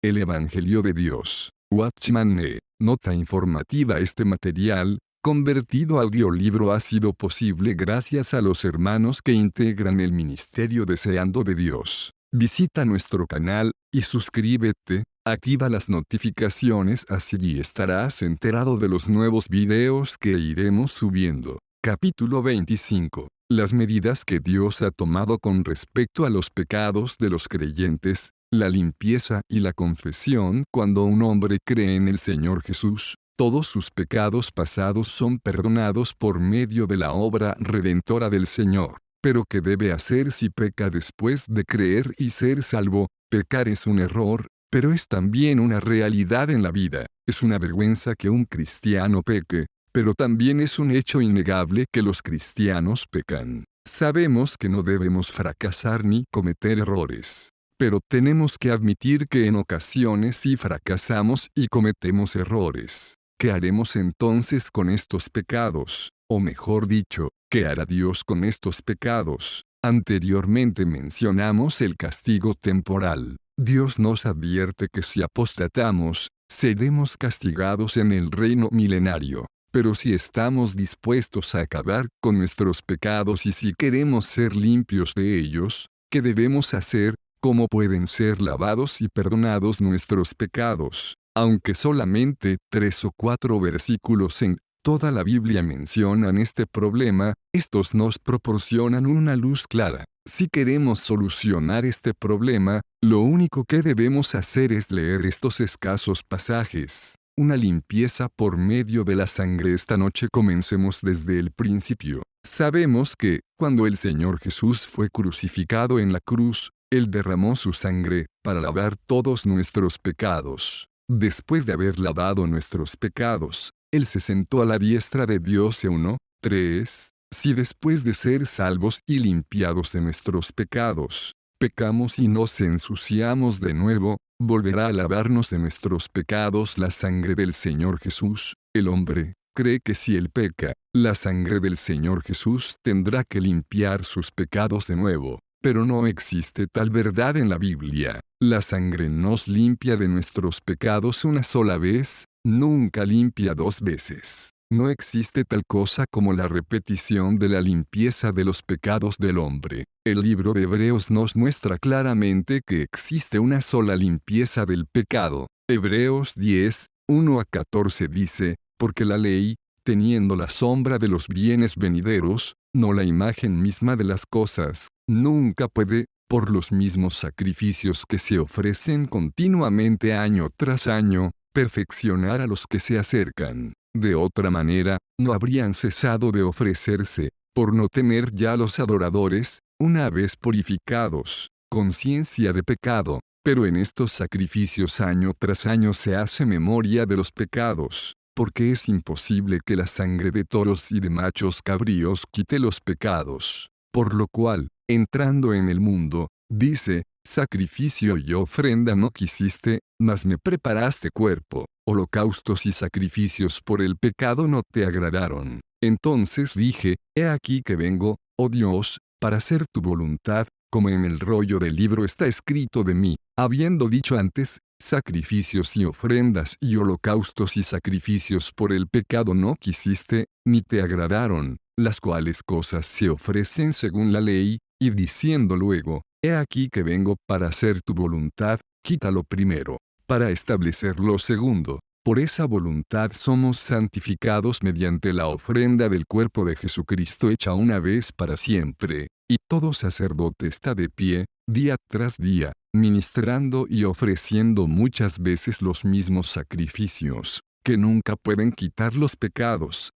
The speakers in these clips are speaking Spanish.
El Evangelio de Dios. Watchman E. Nota informativa. Este material, convertido a audiolibro, ha sido posible gracias a los hermanos que integran el ministerio Deseando de Dios. Visita nuestro canal, y suscríbete, activa las notificaciones, así estarás enterado de los nuevos videos que iremos subiendo. Capítulo 25. Las medidas que Dios ha tomado con respecto a los pecados de los creyentes, la limpieza y la confesión. Cuando un hombre cree en el Señor Jesús, todos sus pecados pasados son perdonados por medio de la obra redentora del Señor. Pero ¿qué debe hacer si peca después de creer y ser salvo? Pecar es un error, pero es también una realidad en la vida. Es una vergüenza que un cristiano peque, pero también es un hecho innegable que los cristianos pecan. Sabemos que no debemos fracasar ni cometer errores. Pero tenemos que admitir que en ocasiones sí fracasamos y cometemos errores. ¿Qué haremos entonces con estos pecados? O mejor dicho, ¿qué hará Dios con estos pecados? Anteriormente mencionamos el castigo temporal. Dios nos advierte que si apostatamos, seremos castigados en el reino milenario. Pero si estamos dispuestos a acabar con nuestros pecados y si queremos ser limpios de ellos, ¿qué debemos hacer? ¿Cómo pueden ser lavados y perdonados nuestros pecados? Aunque solamente 3 o 4 versículos en toda la Biblia mencionan este problema, estos nos proporcionan una luz clara. Si queremos solucionar este problema, lo único que debemos hacer es leer estos escasos pasajes. Una limpieza por medio de la sangre. Esta noche comencemos desde el principio. Sabemos que, cuando el Señor Jesús fue crucificado en la cruz, Él derramó su sangre, para lavar todos nuestros pecados. Después de haber lavado nuestros pecados, Él se sentó a la diestra de Dios. 1, 3. Si después de ser salvos y limpiados de nuestros pecados, pecamos y nos ensuciamos de nuevo, volverá a lavarnos de nuestros pecados la sangre del Señor Jesús. El hombre cree que si él peca, la sangre del Señor Jesús tendrá que limpiar sus pecados de nuevo. Pero no existe tal verdad en la Biblia. La sangre nos limpia de nuestros pecados una sola vez, nunca limpia 2 veces. No existe tal cosa como la repetición de la limpieza de los pecados del hombre. El libro de Hebreos nos muestra claramente que existe una sola limpieza del pecado. Hebreos 10, 1 a 14 dice, porque la ley, teniendo la sombra de los bienes venideros, no la imagen misma de las cosas, nunca puede, por los mismos sacrificios que se ofrecen continuamente año tras año, perfeccionar a los que se acercan. De otra manera, no habrían cesado de ofrecerse, por no tener ya los adoradores, una vez purificados, conciencia de pecado. Pero en estos sacrificios año tras año se hace memoria de los pecados, porque es imposible que la sangre de toros y de machos cabríos quite los pecados. Por lo cual, entrando en el mundo, dice, sacrificio y ofrenda no quisiste, mas me preparaste cuerpo. Holocaustos y sacrificios por el pecado no te agradaron. Entonces dije, he aquí que vengo, oh Dios, para hacer tu voluntad, como en el rollo del libro está escrito de mí. Habiendo dicho antes, sacrificios y ofrendas y holocaustos y sacrificios por el pecado no quisiste, ni te agradaron, las cuales cosas se ofrecen según la ley, y diciendo luego, he aquí que vengo para hacer tu voluntad, quítalo primero, para establecer lo segundo. Por esa voluntad somos santificados mediante la ofrenda del cuerpo de Jesucristo hecha una vez para siempre, y todo sacerdote está de pie, día tras día, ministrando y ofreciendo muchas veces los mismos sacrificios, que nunca pueden quitar los pecados.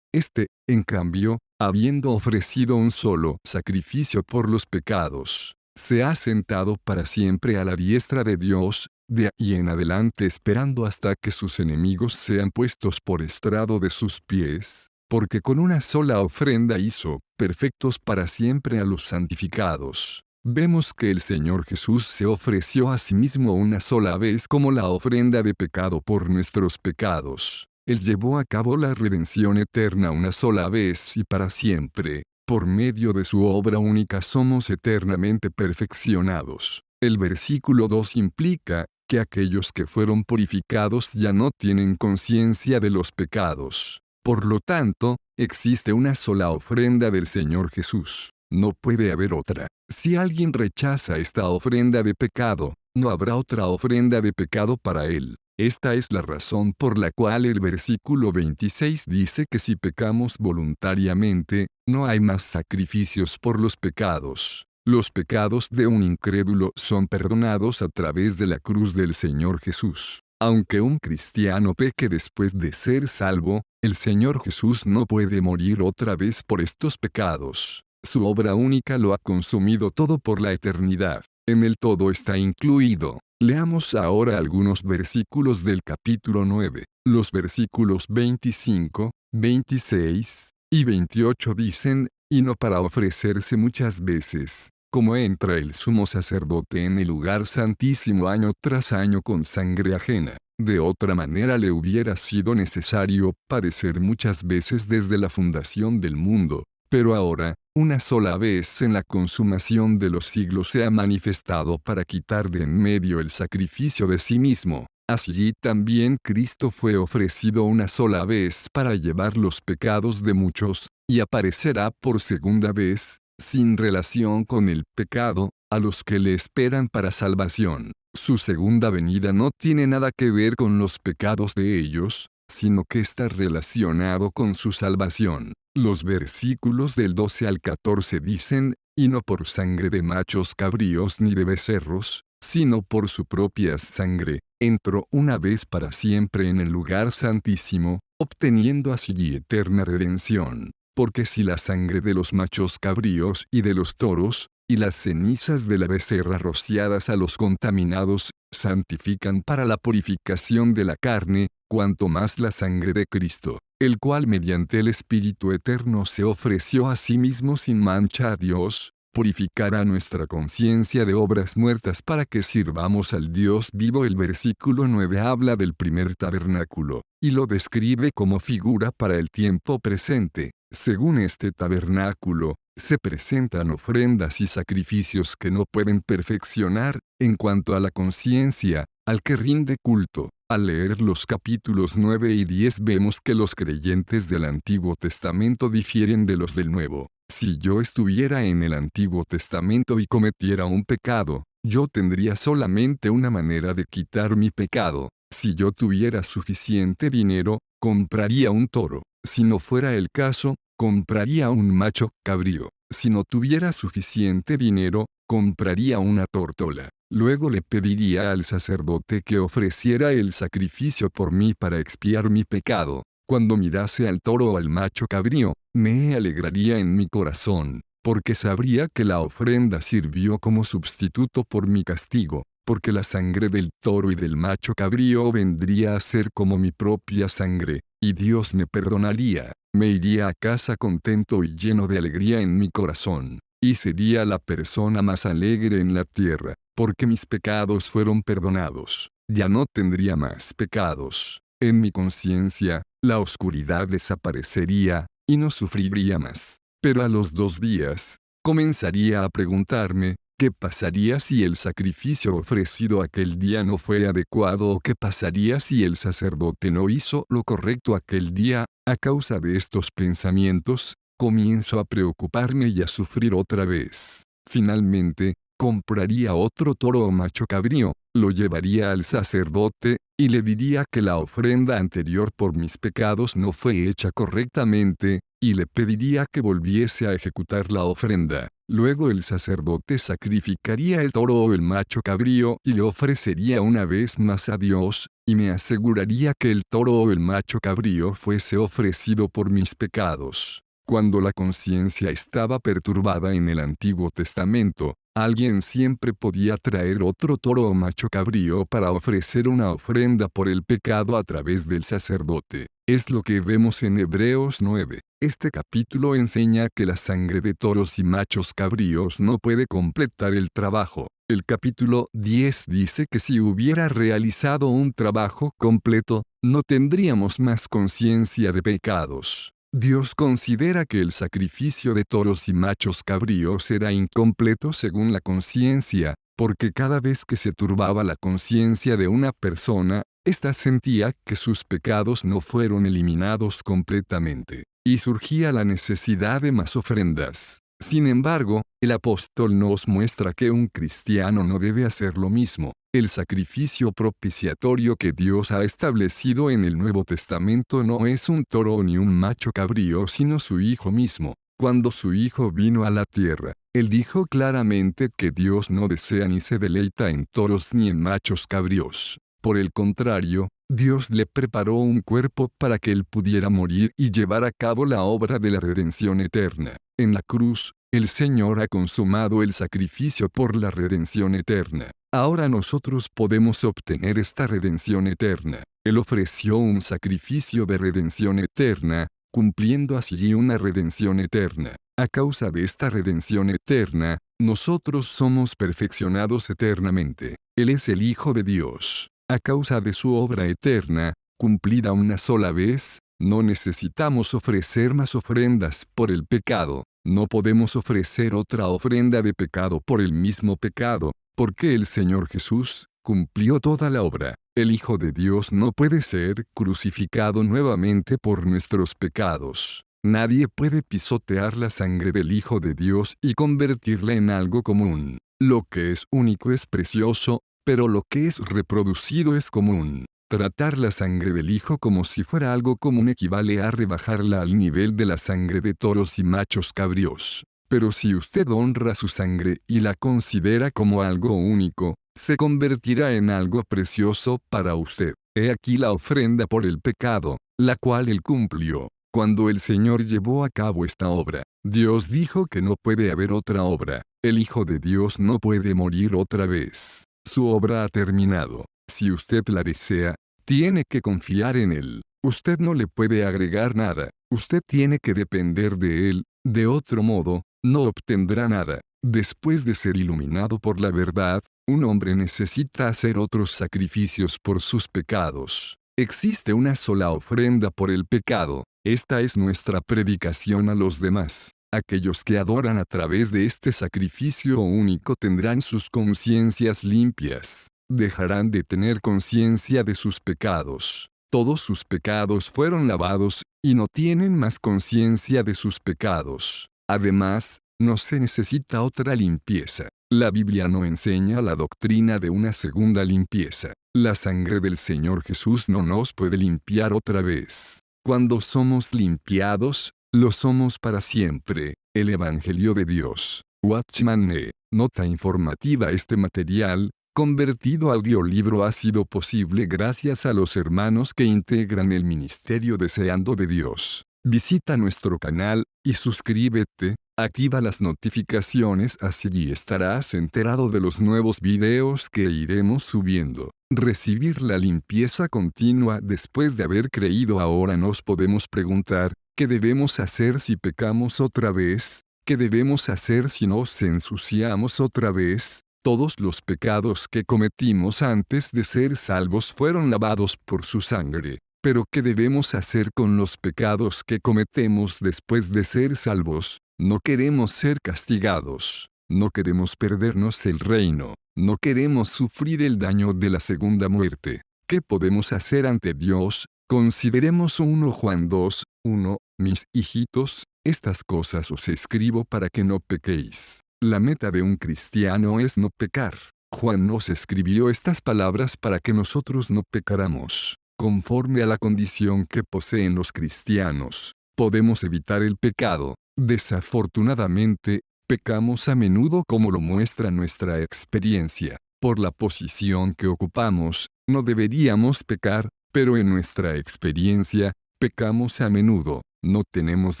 En cambio, habiendo ofrecido un solo sacrificio por los pecados, se ha sentado para siempre a la diestra de Dios, de ahí en adelante esperando hasta que sus enemigos sean puestos por estrado de sus pies, porque con una sola ofrenda hizo perfectos para siempre a los santificados. Vemos que el Señor Jesús se ofreció a sí mismo una sola vez como la ofrenda de pecado por nuestros pecados. Él llevó a cabo la redención eterna una sola vez y para siempre. Por medio de su obra única somos eternamente perfeccionados. El versículo 2 implica que aquellos que fueron purificados ya no tienen conciencia de los pecados. Por lo tanto, existe una sola ofrenda del Señor Jesús. No puede haber otra. Si alguien rechaza esta ofrenda de pecado, no habrá otra ofrenda de pecado para él. Esta es la razón por la cual el versículo 26 dice que si pecamos voluntariamente, no hay más sacrificios por los pecados. Los pecados de un incrédulo son perdonados a través de la cruz del Señor Jesús. Aunque un cristiano peque después de ser salvo, el Señor Jesús no puede morir otra vez por estos pecados. Su obra única lo ha consumido todo por la eternidad. En él todo está incluido. Leamos ahora algunos versículos del capítulo 9. Los versículos 25, 26 y 28 dicen, y no para ofrecerse muchas veces, como entra el sumo sacerdote en el lugar santísimo año tras año con sangre ajena. De otra manera le hubiera sido necesario padecer muchas veces desde la fundación del mundo. Pero ahora, una sola vez en la consumación de los siglos se ha manifestado para quitar de en medio el sacrificio de sí mismo. Así también Cristo fue ofrecido una sola vez para llevar los pecados de muchos, y aparecerá por segunda vez, sin relación con el pecado, a los que le esperan para salvación. Su segunda venida no tiene nada que ver con los pecados de ellos, sino que está relacionado con su salvación. Los versículos del 12 al 14 dicen, y no por sangre de machos cabríos ni de becerros, sino por su propia sangre, entró una vez para siempre en el lugar santísimo, obteniendo así eterna redención. Porque si la sangre de los machos cabríos y de los toros, y las cenizas de la becerra rociadas a los contaminados, santifican para la purificación de la carne, cuanto más la sangre de Cristo, el cual mediante el Espíritu Eterno se ofreció a sí mismo sin mancha a Dios, purificará nuestra conciencia de obras muertas para que sirvamos al Dios vivo. El versículo 9 habla del primer tabernáculo, y lo describe como figura para el tiempo presente. Según este tabernáculo, se presentan ofrendas y sacrificios que no pueden perfeccionar, en cuanto a la conciencia, al que rinde culto. Al leer los capítulos 9 y 10 vemos que los creyentes del Antiguo Testamento difieren de los del Nuevo. Si yo estuviera en el Antiguo Testamento y cometiera un pecado, yo tendría solamente una manera de quitar mi pecado. Si yo tuviera suficiente dinero, compraría un toro. Si no fuera el caso, compraría un macho cabrío. Si no tuviera suficiente dinero, compraría una tórtola. Luego le pediría al sacerdote que ofreciera el sacrificio por mí para expiar mi pecado. Cuando mirase al toro o al macho cabrío, me alegraría en mi corazón, porque sabría que la ofrenda sirvió como sustituto por mi castigo, porque la sangre del toro y del macho cabrío vendría a ser como mi propia sangre, y Dios me perdonaría. Me iría a casa contento y lleno de alegría en mi corazón, y sería la persona más alegre en la tierra, porque mis pecados fueron perdonados. Ya no tendría más pecados. En mi conciencia, la oscuridad desaparecería, y no sufriría más. Pero a los 2 días, comenzaría a preguntarme, ¿qué pasaría si el sacrificio ofrecido aquel día no fue adecuado o qué pasaría si el sacerdote no hizo lo correcto aquel día? A causa de estos pensamientos, comienzo a preocuparme y a sufrir otra vez. Finalmente, compraría otro toro o macho cabrío, lo llevaría al sacerdote, y le diría que la ofrenda anterior por mis pecados no fue hecha correctamente, y le pediría que volviese a ejecutar la ofrenda. Luego el sacerdote sacrificaría el toro o el macho cabrío y le ofrecería una vez más a Dios, y me aseguraría que el toro o el macho cabrío fuese ofrecido por mis pecados. Cuando la conciencia estaba perturbada en el Antiguo Testamento, alguien siempre podía traer otro toro o macho cabrío para ofrecer una ofrenda por el pecado a través del sacerdote. Es lo que vemos en Hebreos 9. Este capítulo enseña que la sangre de toros y machos cabríos no puede completar el trabajo. El capítulo 10 dice que si hubiera realizado un trabajo completo, no tendríamos más conciencia de pecados. Dios considera que el sacrificio de toros y machos cabríos era incompleto según la conciencia, porque cada vez que se turbaba la conciencia de una persona, ésta sentía que sus pecados no fueron eliminados completamente, y surgía la necesidad de más ofrendas. Sin embargo, el apóstol nos muestra que un cristiano no debe hacer lo mismo. El sacrificio propiciatorio que Dios ha establecido en el Nuevo Testamento no es un toro ni un macho cabrío, sino su Hijo mismo. Cuando su Hijo vino a la tierra, Él dijo claramente que Dios no desea ni se deleita en toros ni en machos cabríos. Por el contrario, Dios le preparó un cuerpo para que Él pudiera morir y llevar a cabo la obra de la redención eterna. En la cruz, el Señor ha consumado el sacrificio por la redención eterna. Ahora nosotros podemos obtener esta redención eterna. Él ofreció un sacrificio de redención eterna, cumpliendo así una redención eterna. A causa de esta redención eterna, nosotros somos perfeccionados eternamente. Él es el Hijo de Dios. A causa de su obra eterna, cumplida una sola vez, no necesitamos ofrecer más ofrendas por el pecado. No podemos ofrecer otra ofrenda de pecado por el mismo pecado, porque el Señor Jesús cumplió toda la obra. El Hijo de Dios no puede ser crucificado nuevamente por nuestros pecados. Nadie puede pisotear la sangre del Hijo de Dios y convertirla en algo común. Lo que es único es precioso, pero lo que es reproducido es común. Tratar la sangre del Hijo como si fuera algo común equivale a rebajarla al nivel de la sangre de toros y machos cabríos. Pero si usted honra su sangre y la considera como algo único, se convertirá en algo precioso para usted. He aquí la ofrenda por el pecado, la cual Él cumplió. Cuando el Señor llevó a cabo esta obra, Dios dijo que no puede haber otra obra. El Hijo de Dios no puede morir otra vez. Su obra ha terminado. Si usted la desea, tiene que confiar en Él. Usted no le puede agregar nada. Usted tiene que depender de Él. De otro modo, no obtendrá nada. Después de ser iluminado por la verdad, un hombre necesita hacer otros sacrificios por sus pecados. Existe una sola ofrenda por el pecado. Esta es nuestra predicación a los demás. Aquellos que adoran a través de este sacrificio único tendrán sus conciencias limpias. Dejarán de tener conciencia de sus pecados. Todos sus pecados fueron lavados, y no tienen más conciencia de sus pecados. Además, no se necesita otra limpieza. La Biblia no enseña la doctrina de una segunda limpieza. La sangre del Señor Jesús no nos puede limpiar otra vez. Cuando somos limpiados, lo somos para siempre. El Evangelio de Dios. Watchman Nee. Nota informativa. Este material, convertido a audiolibro, ha sido posible gracias a los hermanos que integran el ministerio Deseando de Dios. Visita nuestro canal, y suscríbete, activa las notificaciones, así estarás enterado de los nuevos videos que iremos subiendo. Recibir la limpieza continua después de haber creído. Ahora nos podemos preguntar, ¿qué debemos hacer si pecamos otra vez? ¿Qué debemos hacer si nos ensuciamos otra vez? Todos los pecados que cometimos antes de ser salvos fueron lavados por su sangre. Pero ¿qué debemos hacer con los pecados que cometemos después de ser salvos? No queremos ser castigados. No queremos perdernos el reino. No queremos sufrir el daño de la segunda muerte. ¿Qué podemos hacer ante Dios? Consideremos 1 Juan 2, 1, mis hijitos, estas cosas os escribo para que no pequéis. La meta de un cristiano es no pecar. Juan nos escribió estas palabras para que nosotros no pecáramos. Conforme a la condición que poseen los cristianos, podemos evitar el pecado. Desafortunadamente, pecamos a menudo, como lo muestra nuestra experiencia. Por la posición que ocupamos, no deberíamos pecar, pero en nuestra experiencia, pecamos a menudo. No tenemos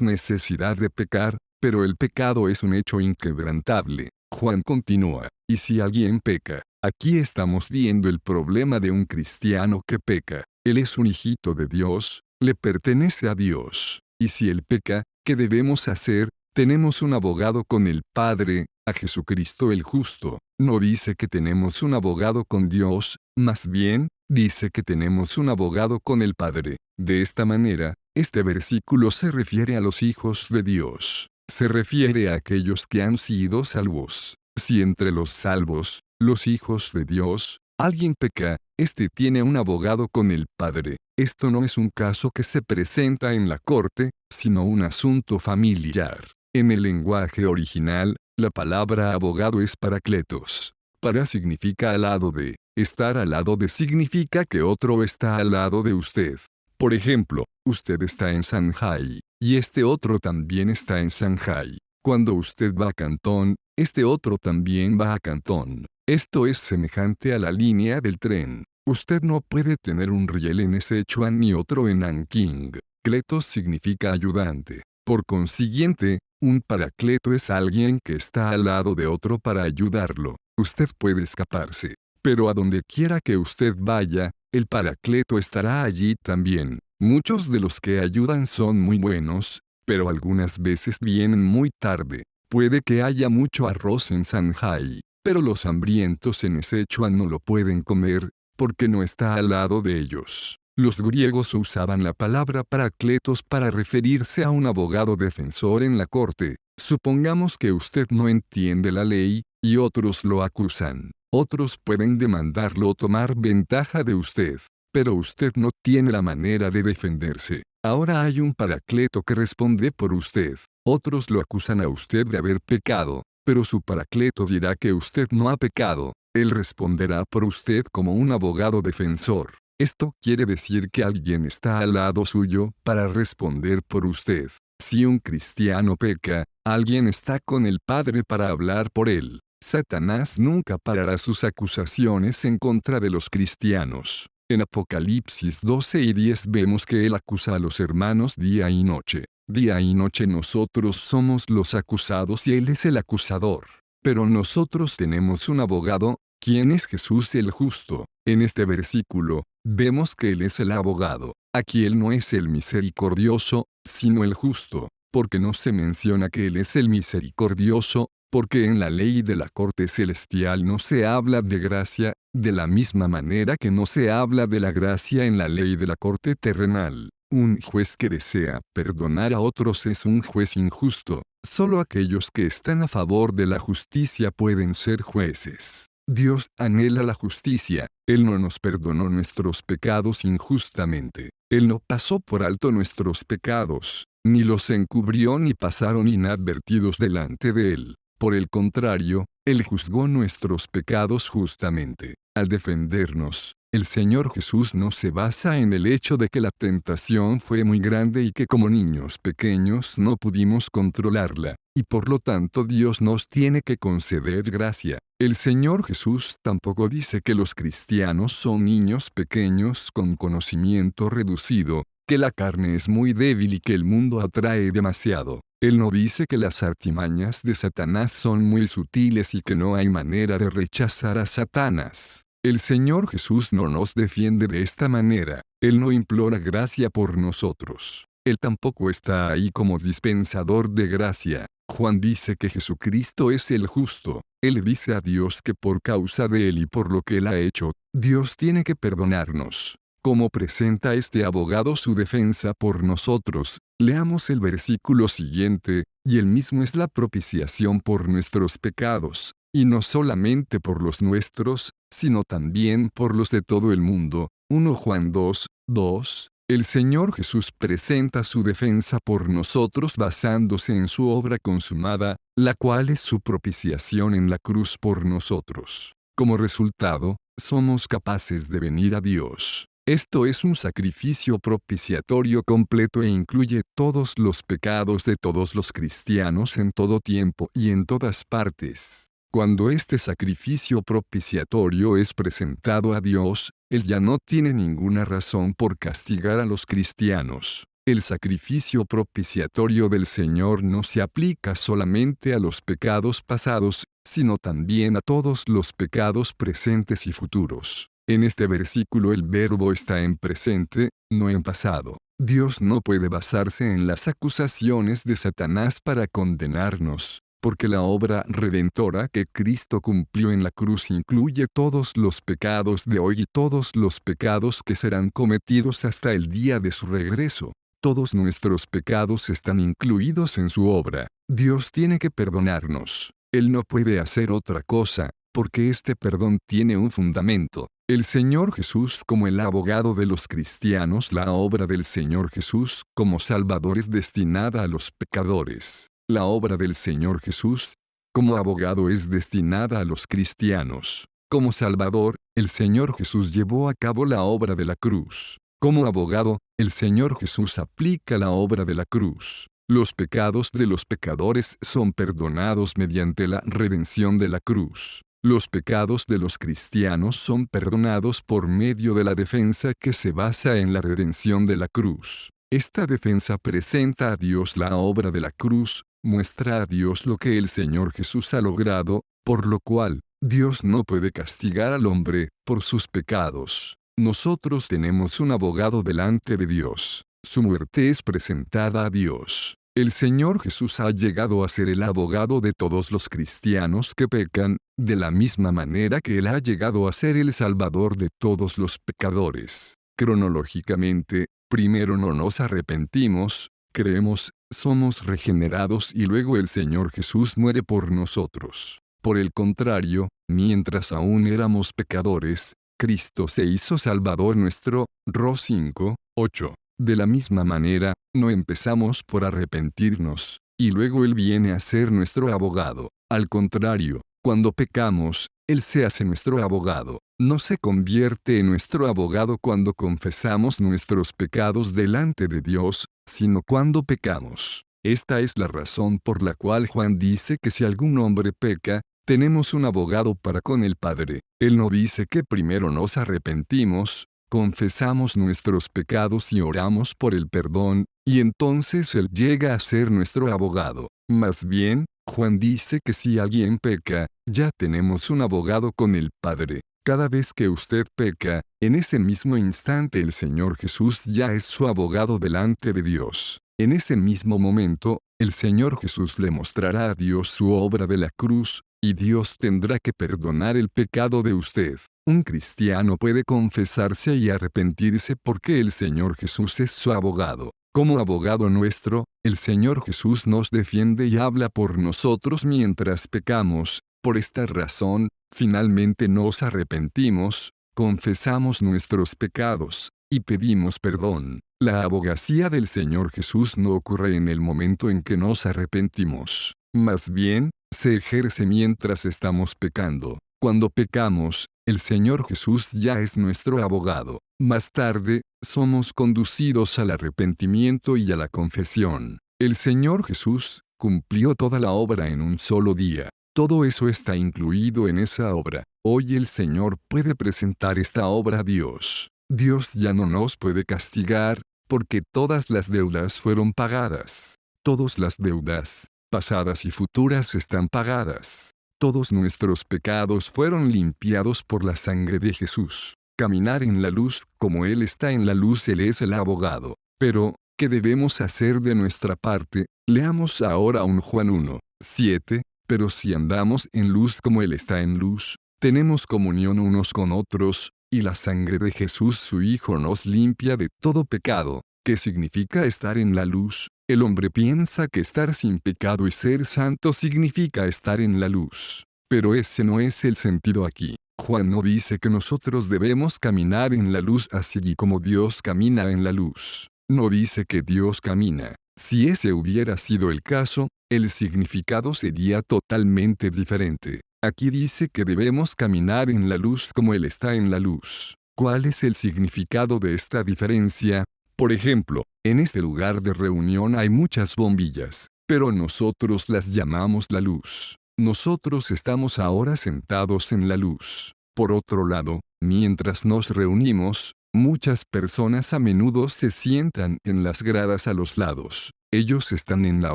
necesidad de pecar, pero el pecado es un hecho inquebrantable. Juan continúa, y si alguien peca, aquí estamos viendo el problema de un cristiano que peca. Él es un hijito de Dios, le pertenece a Dios. Y si él peca, ¿qué debemos hacer? Tenemos un abogado con el Padre, a Jesucristo el justo. No dice que tenemos un abogado con Dios, más bien, dice que tenemos un abogado con el Padre. De esta manera, este versículo se refiere a los hijos de Dios. Se refiere a aquellos que han sido salvos. Si entre los salvos, Los hijos de Dios, alguien peca, este tiene un abogado con el Padre. Esto no es un caso que se presenta en la corte, sino un asunto familiar. En el lenguaje original, la palabra abogado es parakletos. Para significa al lado de. Estar al lado de significa que otro está al lado de usted. Por ejemplo, usted está en Shanghái, y este otro también está en Shanghái. Cuando usted va a Cantón, este otro también va a Cantón. Esto es semejante a la línea del tren. Usted no puede tener un riel en Sichuan ni otro en Nanking. Kletos significa ayudante. Por consiguiente, un paracleto es alguien que está al lado de otro para ayudarlo. Usted puede escaparse, pero a donde quiera que usted vaya, el paracleto estará allí también. Muchos de los que ayudan son muy buenos, pero algunas veces vienen muy tarde. Puede que haya mucho arroz en Shanghái, pero los hambrientos en Sichuan no lo pueden comer, porque no está al lado de ellos. Los griegos usaban la palabra paracletos para referirse a un abogado defensor en la corte. Supongamos que usted no entiende la ley, y otros lo acusan. Otros pueden demandarlo o tomar ventaja de usted, pero usted no tiene la manera de defenderse. Ahora hay un paracleto que responde por usted. Otros lo acusan a usted de haber pecado, pero su paracleto dirá que usted no ha pecado. Él responderá por usted como un abogado defensor. Esto quiere decir que alguien está al lado suyo para responder por usted. Si un cristiano peca, alguien está con el Padre para hablar por él. Satanás nunca parará sus acusaciones en contra de los cristianos. En Apocalipsis 12 y 10 vemos que él acusa a los hermanos día y noche. Día y noche nosotros somos los acusados y él es el acusador. Pero nosotros tenemos un abogado, quien es Jesús el justo. En este versículo, vemos que él es el abogado. Aquí él no es el misericordioso, sino el justo, porque no se menciona que él es el misericordioso, porque en la ley de la corte celestial no se habla de gracia, de la misma manera que no se habla de la gracia en la ley de la corte terrenal. Un juez que desea perdonar a otros es un juez injusto. Solo aquellos que están a favor de la justicia pueden ser jueces. Dios anhela la justicia. Él no nos perdonó nuestros pecados injustamente. Él no pasó por alto nuestros pecados, ni los encubrió ni pasaron inadvertidos delante de Él. Por el contrario, Él juzgó nuestros pecados justamente. Al defendernos, el Señor Jesús no se basa en el hecho de que la tentación fue muy grande y que como niños pequeños no pudimos controlarla, y por lo tanto Dios nos tiene que conceder gracia. El Señor Jesús tampoco dice que los cristianos son niños pequeños con conocimiento reducido, que la carne es muy débil y que el mundo atrae demasiado. Él no dice que las artimañas de Satanás son muy sutiles y que no hay manera de rechazar a Satanás. El Señor Jesús no nos defiende de esta manera. Él no implora gracia por nosotros. Él tampoco está ahí como dispensador de gracia. Juan dice que Jesucristo es el justo. Él dice a Dios que por causa de Él y por lo que Él ha hecho, Dios tiene que perdonarnos. ¿Cómo presenta este abogado su defensa por nosotros? Leamos el versículo siguiente, y Él mismo es la propiciación por nuestros pecados, y no solamente por los nuestros, sino también por los de todo el mundo. 1 Juan 2, 2. El Señor Jesús presenta su defensa por nosotros basándose en su obra consumada, la cual es su propiciación en la cruz por nosotros. Como resultado, somos capaces de venir a Dios. Esto es un sacrificio propiciatorio completo e incluye todos los pecados de todos los cristianos en todo tiempo y en todas partes. Cuando este sacrificio propiciatorio es presentado a Dios, Él ya no tiene ninguna razón por castigar a los cristianos. El sacrificio propiciatorio del Señor no se aplica solamente a los pecados pasados, sino también a todos los pecados presentes y futuros. En este versículo el verbo está en presente, no en pasado. Dios no puede basarse en las acusaciones de Satanás para condenarnos, porque la obra redentora que Cristo cumplió en la cruz incluye todos los pecados de hoy y todos los pecados que serán cometidos hasta el día de su regreso. Todos nuestros pecados están incluidos en su obra. Dios tiene que perdonarnos. Él no puede hacer otra cosa. porque este perdón tiene un fundamento. El Señor Jesús como el abogado de los cristianos. La obra del Señor Jesús como Salvador es destinada a los pecadores. La obra del Señor Jesús como abogado es destinada a los cristianos. Como Salvador, el Señor Jesús llevó a cabo la obra de la cruz. Como abogado, el Señor Jesús aplica la obra de la cruz. Los pecados de los pecadores son perdonados mediante la redención de la cruz. Los pecados de los cristianos son perdonados por medio de la defensa que se basa en la redención de la cruz. Esta defensa presenta a Dios la obra de la cruz, muestra a Dios lo que el Señor Jesús ha logrado, por lo cual, Dios no puede castigar al hombre por sus pecados. Nosotros tenemos un abogado delante de Dios. Su muerte es presentada a Dios. El Señor Jesús ha llegado a ser el abogado de todos los cristianos que pecan, de la misma manera que Él ha llegado a ser el Salvador de todos los pecadores. Cronológicamente, primero no nos arrepentimos, creemos, somos regenerados y luego el Señor Jesús muere por nosotros. Por el contrario, mientras aún éramos pecadores, Cristo se hizo Salvador nuestro. Ros 5, 8. De la misma manera, no empezamos por arrepentirnos, y luego Él viene a ser nuestro abogado. Al contrario, cuando pecamos, Él se hace nuestro abogado. No se convierte en nuestro abogado cuando confesamos nuestros pecados delante de Dios, sino cuando pecamos. Esta es la razón por la cual Juan dice que si algún hombre peca, tenemos un abogado para con el Padre. Él no dice que primero nos arrepentimos, confesamos nuestros pecados y oramos por el perdón, y entonces Él llega a ser nuestro abogado. Más bien, Juan dice que si alguien peca, ya tenemos un abogado con el Padre. Cada vez que usted peca, en ese mismo instante el Señor Jesús ya es su abogado delante de Dios. En ese mismo momento, el Señor Jesús le mostrará a Dios su obra de la cruz, y Dios tendrá que perdonar el pecado de usted. Un cristiano puede confesarse y arrepentirse porque el Señor Jesús es su abogado. Como abogado nuestro, el Señor Jesús nos defiende y habla por nosotros mientras pecamos. Por esta razón, finalmente nos arrepentimos, confesamos nuestros pecados, y pedimos perdón. La abogacía del Señor Jesús no ocurre en el momento en que nos arrepentimos. Más bien, se ejerce mientras estamos pecando. Cuando pecamos, el Señor Jesús ya es nuestro abogado. Más tarde, somos conducidos al arrepentimiento y a la confesión. El Señor Jesús cumplió toda la obra en un solo día. Todo eso está incluido en esa obra. Hoy el Señor puede presentar esta obra a Dios. Dios ya no nos puede castigar, porque todas las deudas fueron pagadas. Todas las deudas, pasadas y futuras, están pagadas. Todos nuestros pecados fueron limpiados por la sangre de Jesús. Caminar en la luz, como Él está en la luz, Él es el abogado. Pero, ¿qué debemos hacer de nuestra parte? Leamos ahora un Juan 1, 7. Pero si andamos en luz como Él está en luz, tenemos comunión unos con otros, y la sangre de Jesús su Hijo nos limpia de todo pecado. ¿Qué significa estar en la luz? El hombre piensa que estar sin pecado y ser santo significa estar en la luz. Pero ese no es el sentido aquí. Juan no dice que nosotros debemos caminar en la luz así como Dios camina en la luz. No dice que Dios camina. Si ese hubiera sido el caso, el significado sería totalmente diferente. Aquí dice que debemos caminar en la luz como Él está en la luz. ¿Cuál es el significado de esta diferencia? Por ejemplo, en este lugar de reunión hay muchas bombillas, pero nosotros las llamamos la luz. Nosotros estamos ahora sentados en la luz. Por otro lado, mientras nos reunimos, muchas personas a menudo se sientan en las gradas a los lados. Ellos están en la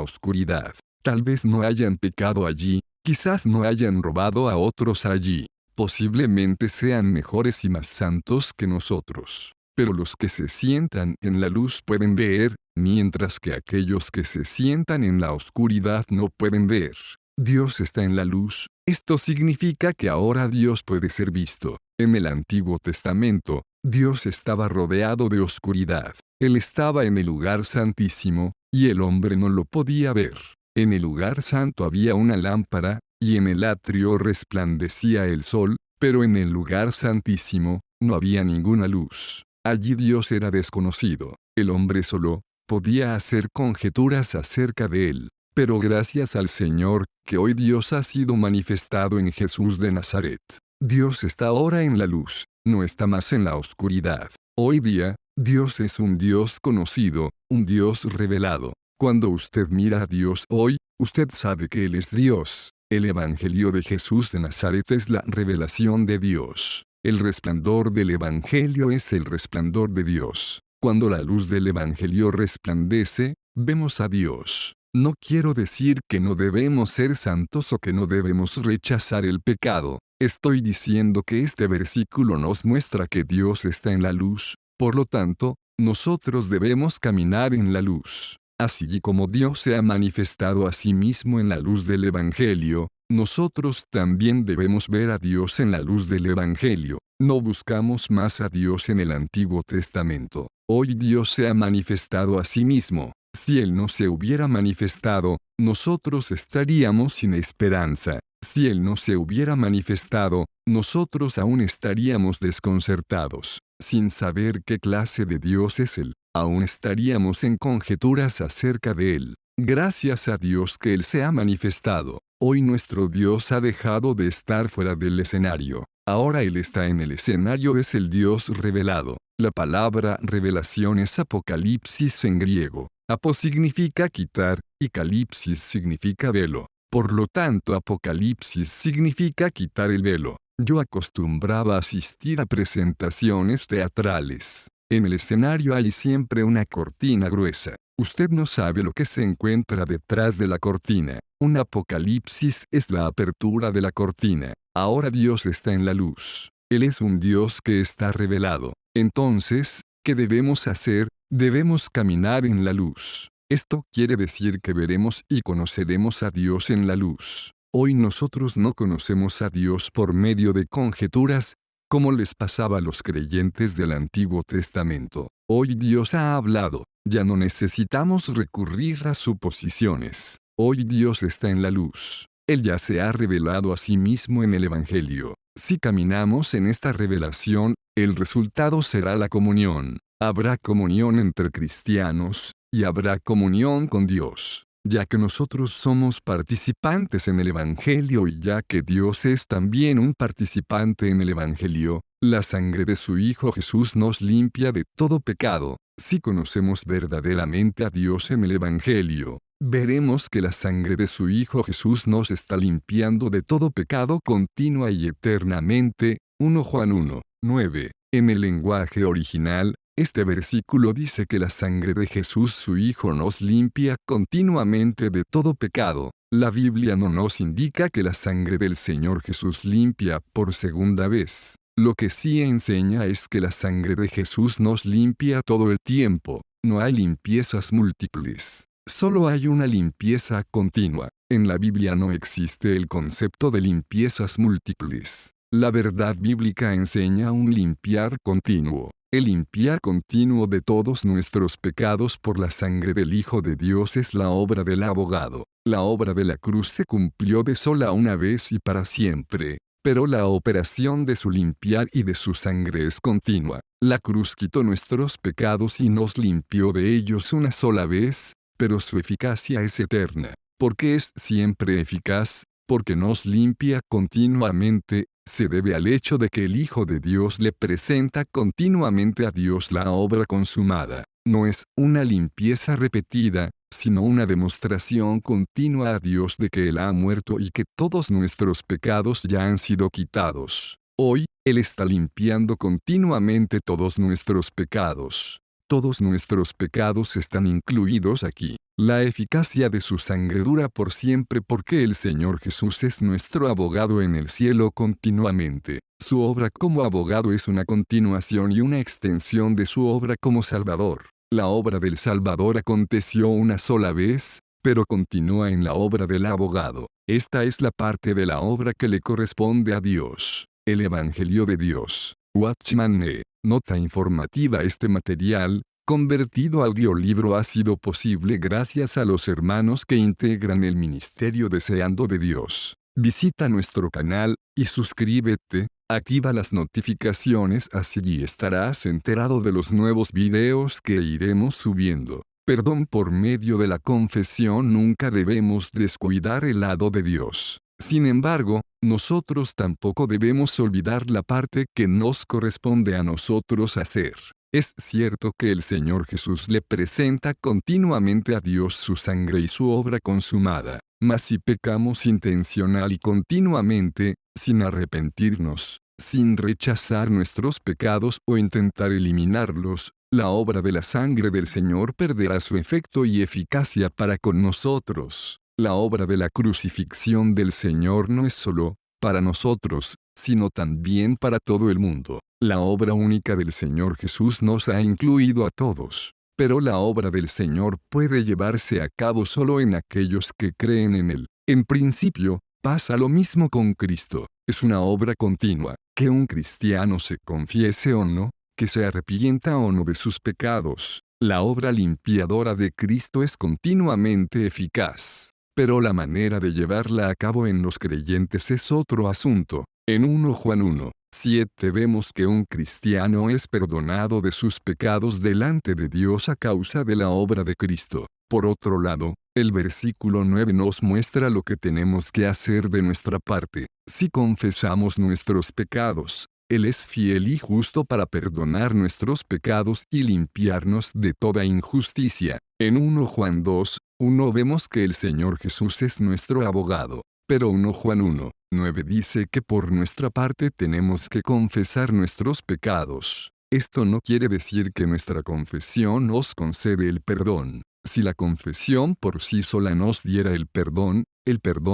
oscuridad. Tal vez no hayan pecado allí, quizás no hayan robado a otros allí. Posiblemente sean mejores y más santos que nosotros. Pero los que se sientan en la luz pueden ver, mientras que aquellos que se sientan en la oscuridad no pueden ver. Dios está en la luz. Esto significa que ahora Dios puede ser visto. En el Antiguo Testamento, Dios estaba rodeado de oscuridad. Él estaba en el lugar santísimo, y el hombre no lo podía ver. En el lugar santo había una lámpara, y en el atrio resplandecía el sol, pero en el lugar santísimo, no había ninguna luz. Allí Dios era desconocido. El hombre solo podía hacer conjeturas acerca de él. Pero gracias al Señor, que hoy Dios ha sido manifestado en Jesús de Nazaret. Dios está ahora en la luz, no está más en la oscuridad. Hoy día, Dios es un Dios conocido, un Dios revelado. Cuando usted mira a Dios hoy, usted sabe que Él es Dios. El Evangelio de Jesús de Nazaret es la revelación de Dios. El resplandor del Evangelio es el resplandor de Dios. Cuando la luz del Evangelio resplandece, vemos a Dios. No quiero decir que no debemos ser santos o que no debemos rechazar el pecado. Estoy diciendo que este versículo nos muestra que Dios está en la luz, por lo tanto, nosotros debemos caminar en la luz. Así como Dios se ha manifestado a sí mismo en la luz del Evangelio, nosotros también debemos ver a Dios en la luz del Evangelio. No buscamos más a Dios en el Antiguo Testamento. Hoy Dios se ha manifestado a sí mismo. Si Él no se hubiera manifestado, nosotros estaríamos sin esperanza. Si Él no se hubiera manifestado, nosotros aún estaríamos desconcertados, sin saber qué clase de Dios es Él. Aún estaríamos en conjeturas acerca de Él. Gracias a Dios que Él se ha manifestado. Hoy nuestro Dios ha dejado de estar fuera del escenario. Ahora Él está en el escenario, es el Dios revelado. La palabra revelación es apocalipsis en griego. Apo significa quitar, y calipsis significa velo. Por lo tanto, apocalipsis significa quitar el velo. Yo acostumbraba a asistir a presentaciones teatrales. En el escenario hay siempre una cortina gruesa. Usted no sabe lo que se encuentra detrás de la cortina. Un apocalipsis es la apertura de la cortina. Ahora Dios está en la luz. Él es un Dios que está revelado. Entonces, ¿qué debemos hacer? Debemos caminar en la luz. Esto quiere decir que veremos y conoceremos a Dios en la luz. Hoy nosotros no conocemos a Dios por medio de conjeturas, como les pasaba a los creyentes del Antiguo Testamento. Hoy Dios ha hablado. Ya no necesitamos recurrir a suposiciones. Hoy Dios está en la luz. Él ya se ha revelado a sí mismo en el Evangelio. Si caminamos en esta revelación, el resultado será la comunión. Habrá comunión entre cristianos, y habrá comunión con Dios. Ya que nosotros somos participantes en el Evangelio y ya que Dios es también un participante en el Evangelio, la sangre de su Hijo Jesús nos limpia de todo pecado. Si conocemos verdaderamente a Dios en el Evangelio, veremos que la sangre de su Hijo Jesús nos está limpiando de todo pecado continua y eternamente. 1 Juan 1, 9. En el lenguaje original, este versículo dice que la sangre de Jesús su Hijo nos limpia continuamente de todo pecado. La Biblia no nos indica que la sangre del Señor Jesús limpia por segunda vez. Lo que sí enseña es que la sangre de Jesús nos limpia todo el tiempo. No hay limpiezas múltiples. Solo hay una limpieza continua. En la Biblia no existe el concepto de limpiezas múltiples. La verdad bíblica enseña un limpiar continuo. El limpiar continuo de todos nuestros pecados por la sangre del Hijo de Dios es la obra del abogado. La obra de la cruz se cumplió de sola una vez y para siempre, pero la operación de su limpiar y de su sangre es continua. La cruz quitó nuestros pecados y nos limpió de ellos una sola vez, pero su eficacia es eterna. ¿Por qué es siempre eficaz? Porque nos limpia continuamente. Se debe al hecho de que el Hijo de Dios le presenta continuamente a Dios la obra consumada. No es una limpieza repetida, sino una demostración continua a Dios de que Él ha muerto y que todos nuestros pecados ya han sido quitados. Hoy, Él está limpiando continuamente todos nuestros pecados. Todos nuestros pecados están incluidos aquí. La eficacia de su sangre dura por siempre porque el Señor Jesús es nuestro abogado en el cielo continuamente. Su obra como abogado es una continuación y una extensión de su obra como Salvador. La obra del Salvador aconteció una sola vez, pero continúa en la obra del abogado. Esta es la parte de la obra que le corresponde a Dios. El Evangelio de Dios. Watchman Nee. Nota informativa: este material, convertido a audiolibro, ha sido posible gracias a los hermanos que integran el Ministerio Deseando de Dios. Visita nuestro canal y suscríbete, activa las notificaciones, así estarás enterado de los nuevos videos que iremos subiendo. Perdón por medio de la confesión. Nunca debemos descuidar el lado de Dios. Sin embargo, nosotros tampoco debemos olvidar la parte que nos corresponde a nosotros hacer. Es cierto que el Señor Jesús le presenta continuamente a Dios su sangre y su obra consumada, mas si pecamos intencional y continuamente, sin arrepentirnos, sin rechazar nuestros pecados o intentar eliminarlos, la obra de la sangre del Señor perderá su efecto y eficacia para con nosotros. La obra de la crucifixión del Señor no es solo para nosotros, sino también para todo el mundo. La obra única del Señor Jesús nos ha incluido a todos. Pero la obra del Señor puede llevarse a cabo solo en aquellos que creen en Él. En principio, pasa lo mismo con Cristo. Es una obra continua, que un cristiano se confiese o no, que se arrepienta o no de sus pecados. La obra limpiadora de Cristo es continuamente eficaz. Pero la manera de llevarla a cabo en los creyentes es otro asunto. En 1 Juan 1:7 vemos que un cristiano es perdonado de sus pecados delante de Dios a causa de la obra de Cristo. Por otro lado, el versículo 9 nos muestra lo que tenemos que hacer de nuestra parte. Si confesamos nuestros pecados, Él es fiel y justo para perdonar nuestros pecados y limpiarnos de toda injusticia. En 1 Juan 2:1 vemos que el Señor Jesús es nuestro abogado. Pero 1 Juan 1:9 dice que por nuestra parte tenemos que confesar nuestros pecados. Esto no quiere decir que nuestra confesión nos concede el perdón. Si la confesión por sí sola nos diera el perdón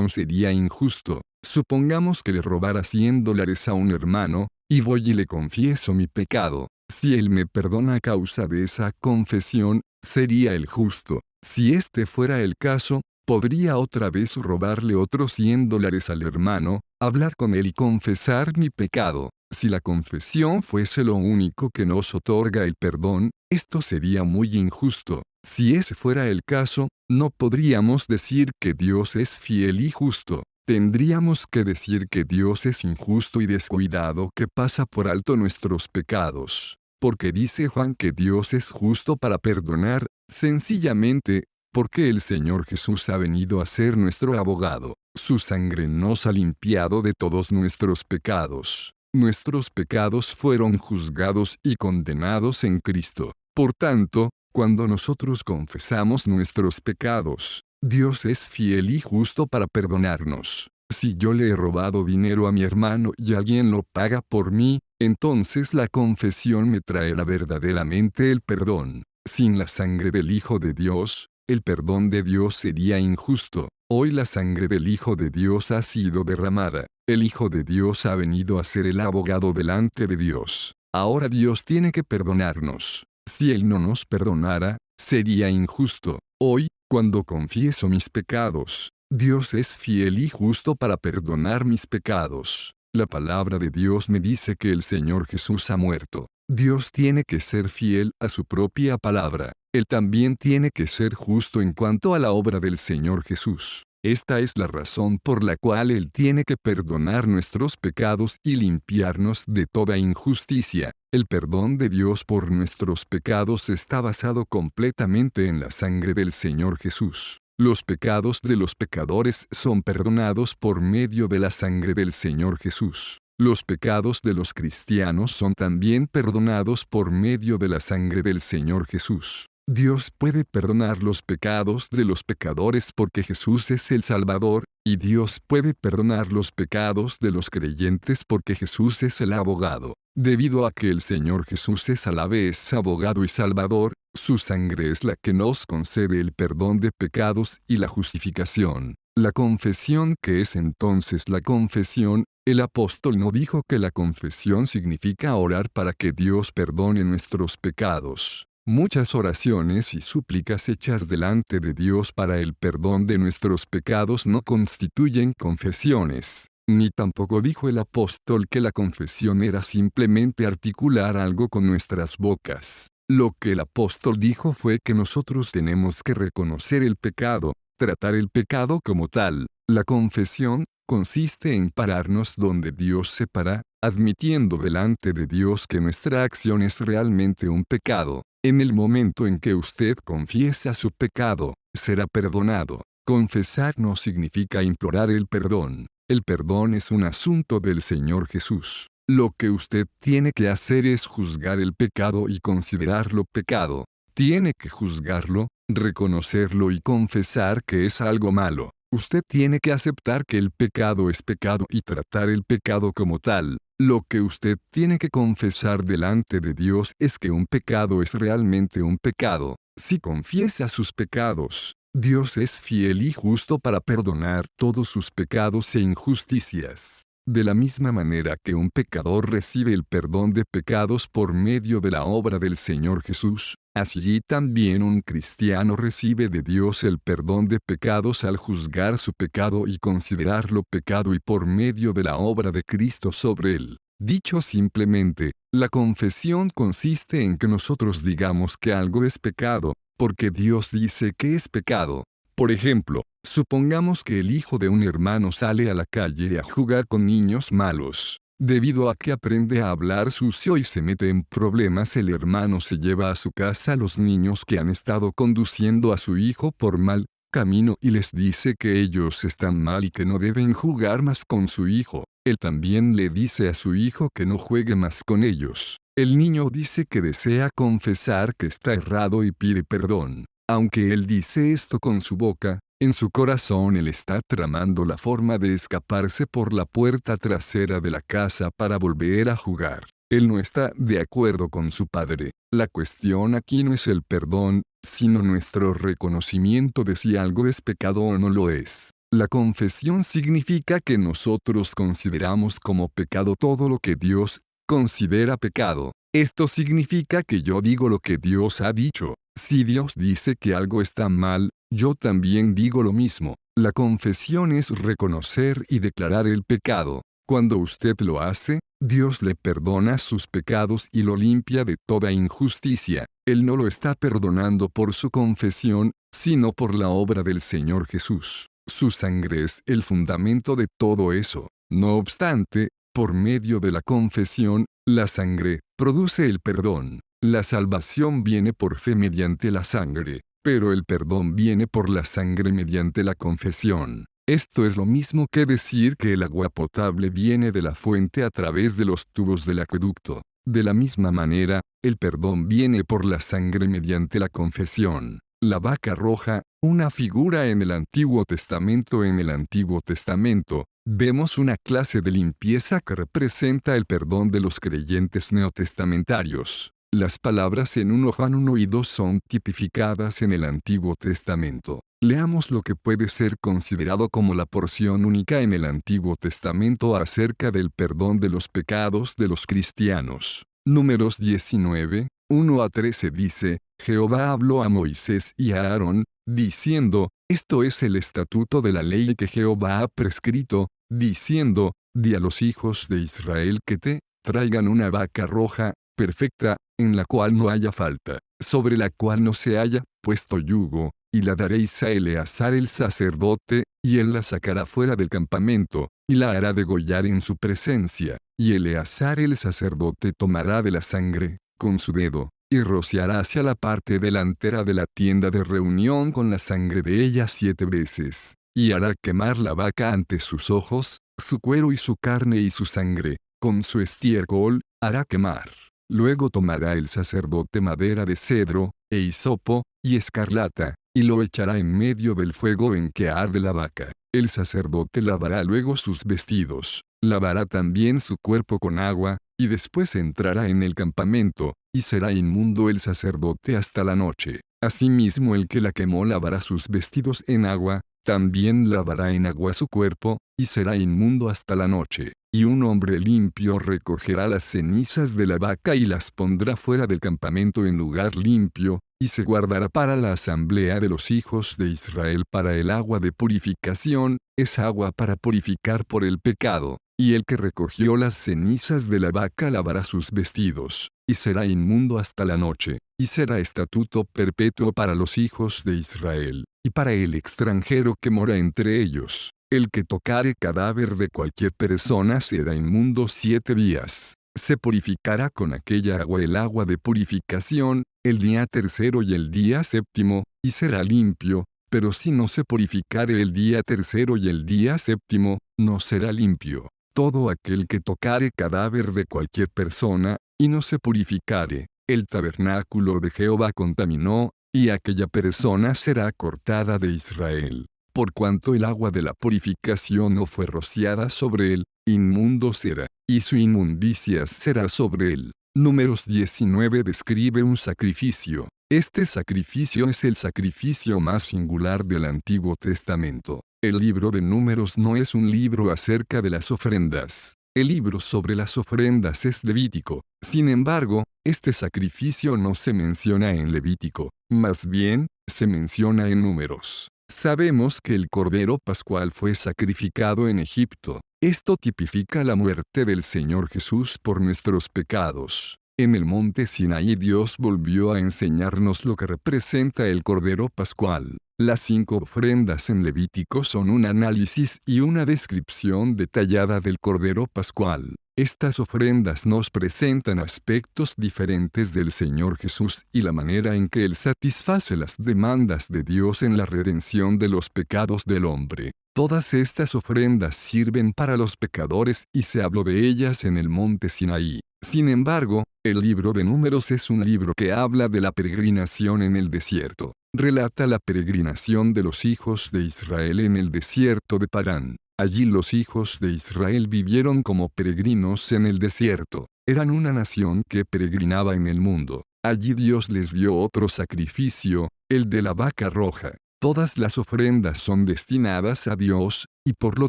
sería injusto. Supongamos que le robara $100 a un hermano, y voy y le confieso mi pecado. Si él me perdona a causa de esa confesión, sería el justo. Si este fuera el caso, podría otra vez robarle otros $100 al hermano, hablar con él y confesar mi pecado. Si la confesión fuese lo único que nos otorga el perdón, esto sería muy injusto. Si ese fuera el caso, no podríamos decir que Dios es fiel y justo. Tendríamos que decir que Dios es injusto y descuidado, que pasa por alto nuestros pecados. Porque dice Juan que Dios es justo para perdonar, sencillamente, porque el Señor Jesús ha venido a ser nuestro abogado. Su sangre nos ha limpiado de todos nuestros pecados. Nuestros pecados fueron juzgados y condenados en Cristo. Por tanto, cuando nosotros confesamos nuestros pecados, Dios es fiel y justo para perdonarnos. Si yo le he robado dinero a mi hermano y alguien lo paga por mí, entonces la confesión me traerá verdaderamente el perdón. Sin la sangre del Hijo de Dios, el perdón de Dios sería injusto. Hoy la sangre del Hijo de Dios ha sido derramada. El Hijo de Dios ha venido a ser el abogado delante de Dios. Ahora Dios tiene que perdonarnos. Si Él no nos perdonara, sería injusto. Hoy, cuando confieso mis pecados, Dios es fiel y justo para perdonar mis pecados. La palabra de Dios me dice que el Señor Jesús ha muerto. Dios tiene que ser fiel a su propia palabra. Él también tiene que ser justo en cuanto a la obra del Señor Jesús. Esta es la razón por la cual Él tiene que perdonar nuestros pecados y limpiarnos de toda injusticia. El perdón de Dios por nuestros pecados está basado completamente en la sangre del Señor Jesús. Los pecados de los pecadores son perdonados por medio de la sangre del Señor Jesús. Los pecados de los cristianos son también perdonados por medio de la sangre del Señor Jesús. Dios puede perdonar los pecados de los pecadores porque Jesús es el Salvador, y Dios puede perdonar los pecados de los creyentes porque Jesús es el abogado. Debido a que el Señor Jesús es a la vez abogado y Salvador, su sangre es la que nos concede el perdón de pecados y la justificación. La confesión, que es entonces la confesión, el apóstol no dijo que la confesión significa orar para que Dios perdone nuestros pecados. Muchas oraciones y súplicas hechas delante de Dios para el perdón de nuestros pecados no constituyen confesiones. Ni tampoco dijo el apóstol que la confesión era simplemente articular algo con nuestras bocas. Lo que el apóstol dijo fue que nosotros tenemos que reconocer el pecado, tratar el pecado como tal. La confesión, consiste en pararnos donde Dios se para, admitiendo delante de Dios que nuestra acción es realmente un pecado. En el momento en que usted confiesa su pecado, será perdonado. Confesar no significa implorar el perdón. El perdón es un asunto del Señor Jesús. Lo que usted tiene que hacer es juzgar el pecado y considerarlo pecado. Tiene que juzgarlo, reconocerlo y confesar que es algo malo. Usted tiene que aceptar que el pecado es pecado y tratar el pecado como tal. Lo que usted tiene que confesar delante de Dios es que un pecado es realmente un pecado. Si confiesa sus pecados, Dios es fiel y justo para perdonar todos sus pecados e injusticias. De la misma manera que un pecador recibe el perdón de pecados por medio de la obra del Señor Jesús, así también un cristiano recibe de Dios el perdón de pecados al juzgar su pecado y considerarlo pecado y por medio de la obra de Cristo sobre él. Dicho simplemente, la confesión consiste en que nosotros digamos que algo es pecado, porque Dios dice que es pecado. Por ejemplo, supongamos que el hijo de un hermano sale a la calle a jugar con niños malos. Debido a que aprende a hablar sucio y se mete en problemas, el hermano se lleva a su casa a los niños que han estado conduciendo a su hijo por mal camino y les dice que ellos están mal y que no deben jugar más con su hijo. Él también le dice a su hijo que no juegue más con ellos. El niño dice que desea confesar que está errado y pide perdón. Aunque él dice esto con su boca, en su corazón él está tramando la forma de escaparse por la puerta trasera de la casa para volver a jugar. Él no está de acuerdo con su padre. La cuestión aquí no es el perdón, sino nuestro reconocimiento de si algo es pecado o no lo es. La confesión significa que nosotros consideramos como pecado todo lo que Dios considera pecado. Esto significa que yo digo lo que Dios ha dicho. Si Dios dice que algo está mal, yo también digo lo mismo. La confesión es reconocer y declarar el pecado. Cuando usted lo hace, Dios le perdona sus pecados y lo limpia de toda injusticia. Él no lo está perdonando por su confesión, sino por la obra del Señor Jesús. Su sangre es el fundamento de todo eso. No obstante, por medio de la confesión, la sangre produce el perdón. La salvación viene por fe mediante la sangre, pero el perdón viene por la sangre mediante la confesión. Esto es lo mismo que decir que el agua potable viene de la fuente a través de los tubos del acueducto. De la misma manera, el perdón viene por la sangre mediante la confesión. La vaca roja, una figura en el Antiguo Testamento. En el Antiguo Testamento, vemos una clase de limpieza que representa el perdón de los creyentes neotestamentarios. Las palabras en 1 Juan 1 y 2 son tipificadas en el Antiguo Testamento. Leamos lo que puede ser considerado como la porción única en el Antiguo Testamento acerca del perdón de los pecados de los cristianos. Números 19, 1 a 13 dice, Jehová habló a Moisés y a Aarón, diciendo, esto es el estatuto de la ley que Jehová ha prescrito, diciendo, di a los hijos de Israel que te traigan una vaca roja, perfecta, en la cual no haya falta, sobre la cual no se haya puesto yugo, y la daréis a Eleazar el sacerdote, y él la sacará fuera del campamento, y la hará degollar en su presencia, y Eleazar el sacerdote tomará de la sangre, con su dedo, y rociará hacia la parte delantera de la tienda de reunión con la sangre de ella 7 veces, y hará quemar la vaca ante sus ojos, su cuero y su carne y su sangre, con su estiércol, hará quemar. Luego tomará el sacerdote madera de cedro, e hisopo, y escarlata, y lo echará en medio del fuego en que arde la vaca. El sacerdote lavará luego sus vestidos, lavará también su cuerpo con agua, y después entrará en el campamento, y será inmundo el sacerdote hasta la noche. Asimismo el que la quemó lavará sus vestidos en agua, también lavará en agua su cuerpo, y será inmundo hasta la noche. Y un hombre limpio recogerá las cenizas de la vaca y las pondrá fuera del campamento en lugar limpio, y se guardará para la asamblea de los hijos de Israel para el agua de purificación, es agua para purificar por el pecado. Y el que recogió las cenizas de la vaca lavará sus vestidos, y será inmundo hasta la noche, y será estatuto perpetuo para los hijos de Israel, y para el extranjero que mora entre ellos. El que tocare cadáver de cualquier persona será inmundo 7 días. Se purificará con aquella agua el agua de purificación, el día tercero y el día séptimo, y será limpio, pero si no se purificare el día tercero y el día séptimo, no será limpio. Todo aquel que tocare cadáver de cualquier persona, y no se purificare, el tabernáculo de Jehová contaminó, y aquella persona será cortada de Israel. Por cuanto el agua de la purificación no fue rociada sobre él, inmundo será, y su inmundicia será sobre él. Números 19 describe un sacrificio. Este sacrificio es el sacrificio más singular del Antiguo Testamento. El libro de Números no es un libro acerca de las ofrendas. El libro sobre las ofrendas es Levítico. Sin embargo, este sacrificio no se menciona en Levítico, más bien, se menciona en Números. Sabemos que el Cordero Pascual fue sacrificado en Egipto. Esto tipifica la muerte del Señor Jesús por nuestros pecados. En el monte Sinaí Dios volvió a enseñarnos lo que representa el Cordero Pascual. Las 5 ofrendas en Levítico son un análisis y una descripción detallada del Cordero Pascual. Estas ofrendas nos presentan aspectos diferentes del Señor Jesús y la manera en que Él satisface las demandas de Dios en la redención de los pecados del hombre. Todas estas ofrendas sirven para los pecadores y se habló de ellas en el monte Sinaí. Sin embargo, el libro de Números es un libro que habla de la peregrinación en el desierto. Relata la peregrinación de los hijos de Israel en el desierto de Parán. Allí los hijos de Israel vivieron como peregrinos en el desierto. Eran una nación que peregrinaba en el mundo. Allí Dios les dio otro sacrificio, el de la vaca roja. Todas las ofrendas son destinadas a Dios, y por lo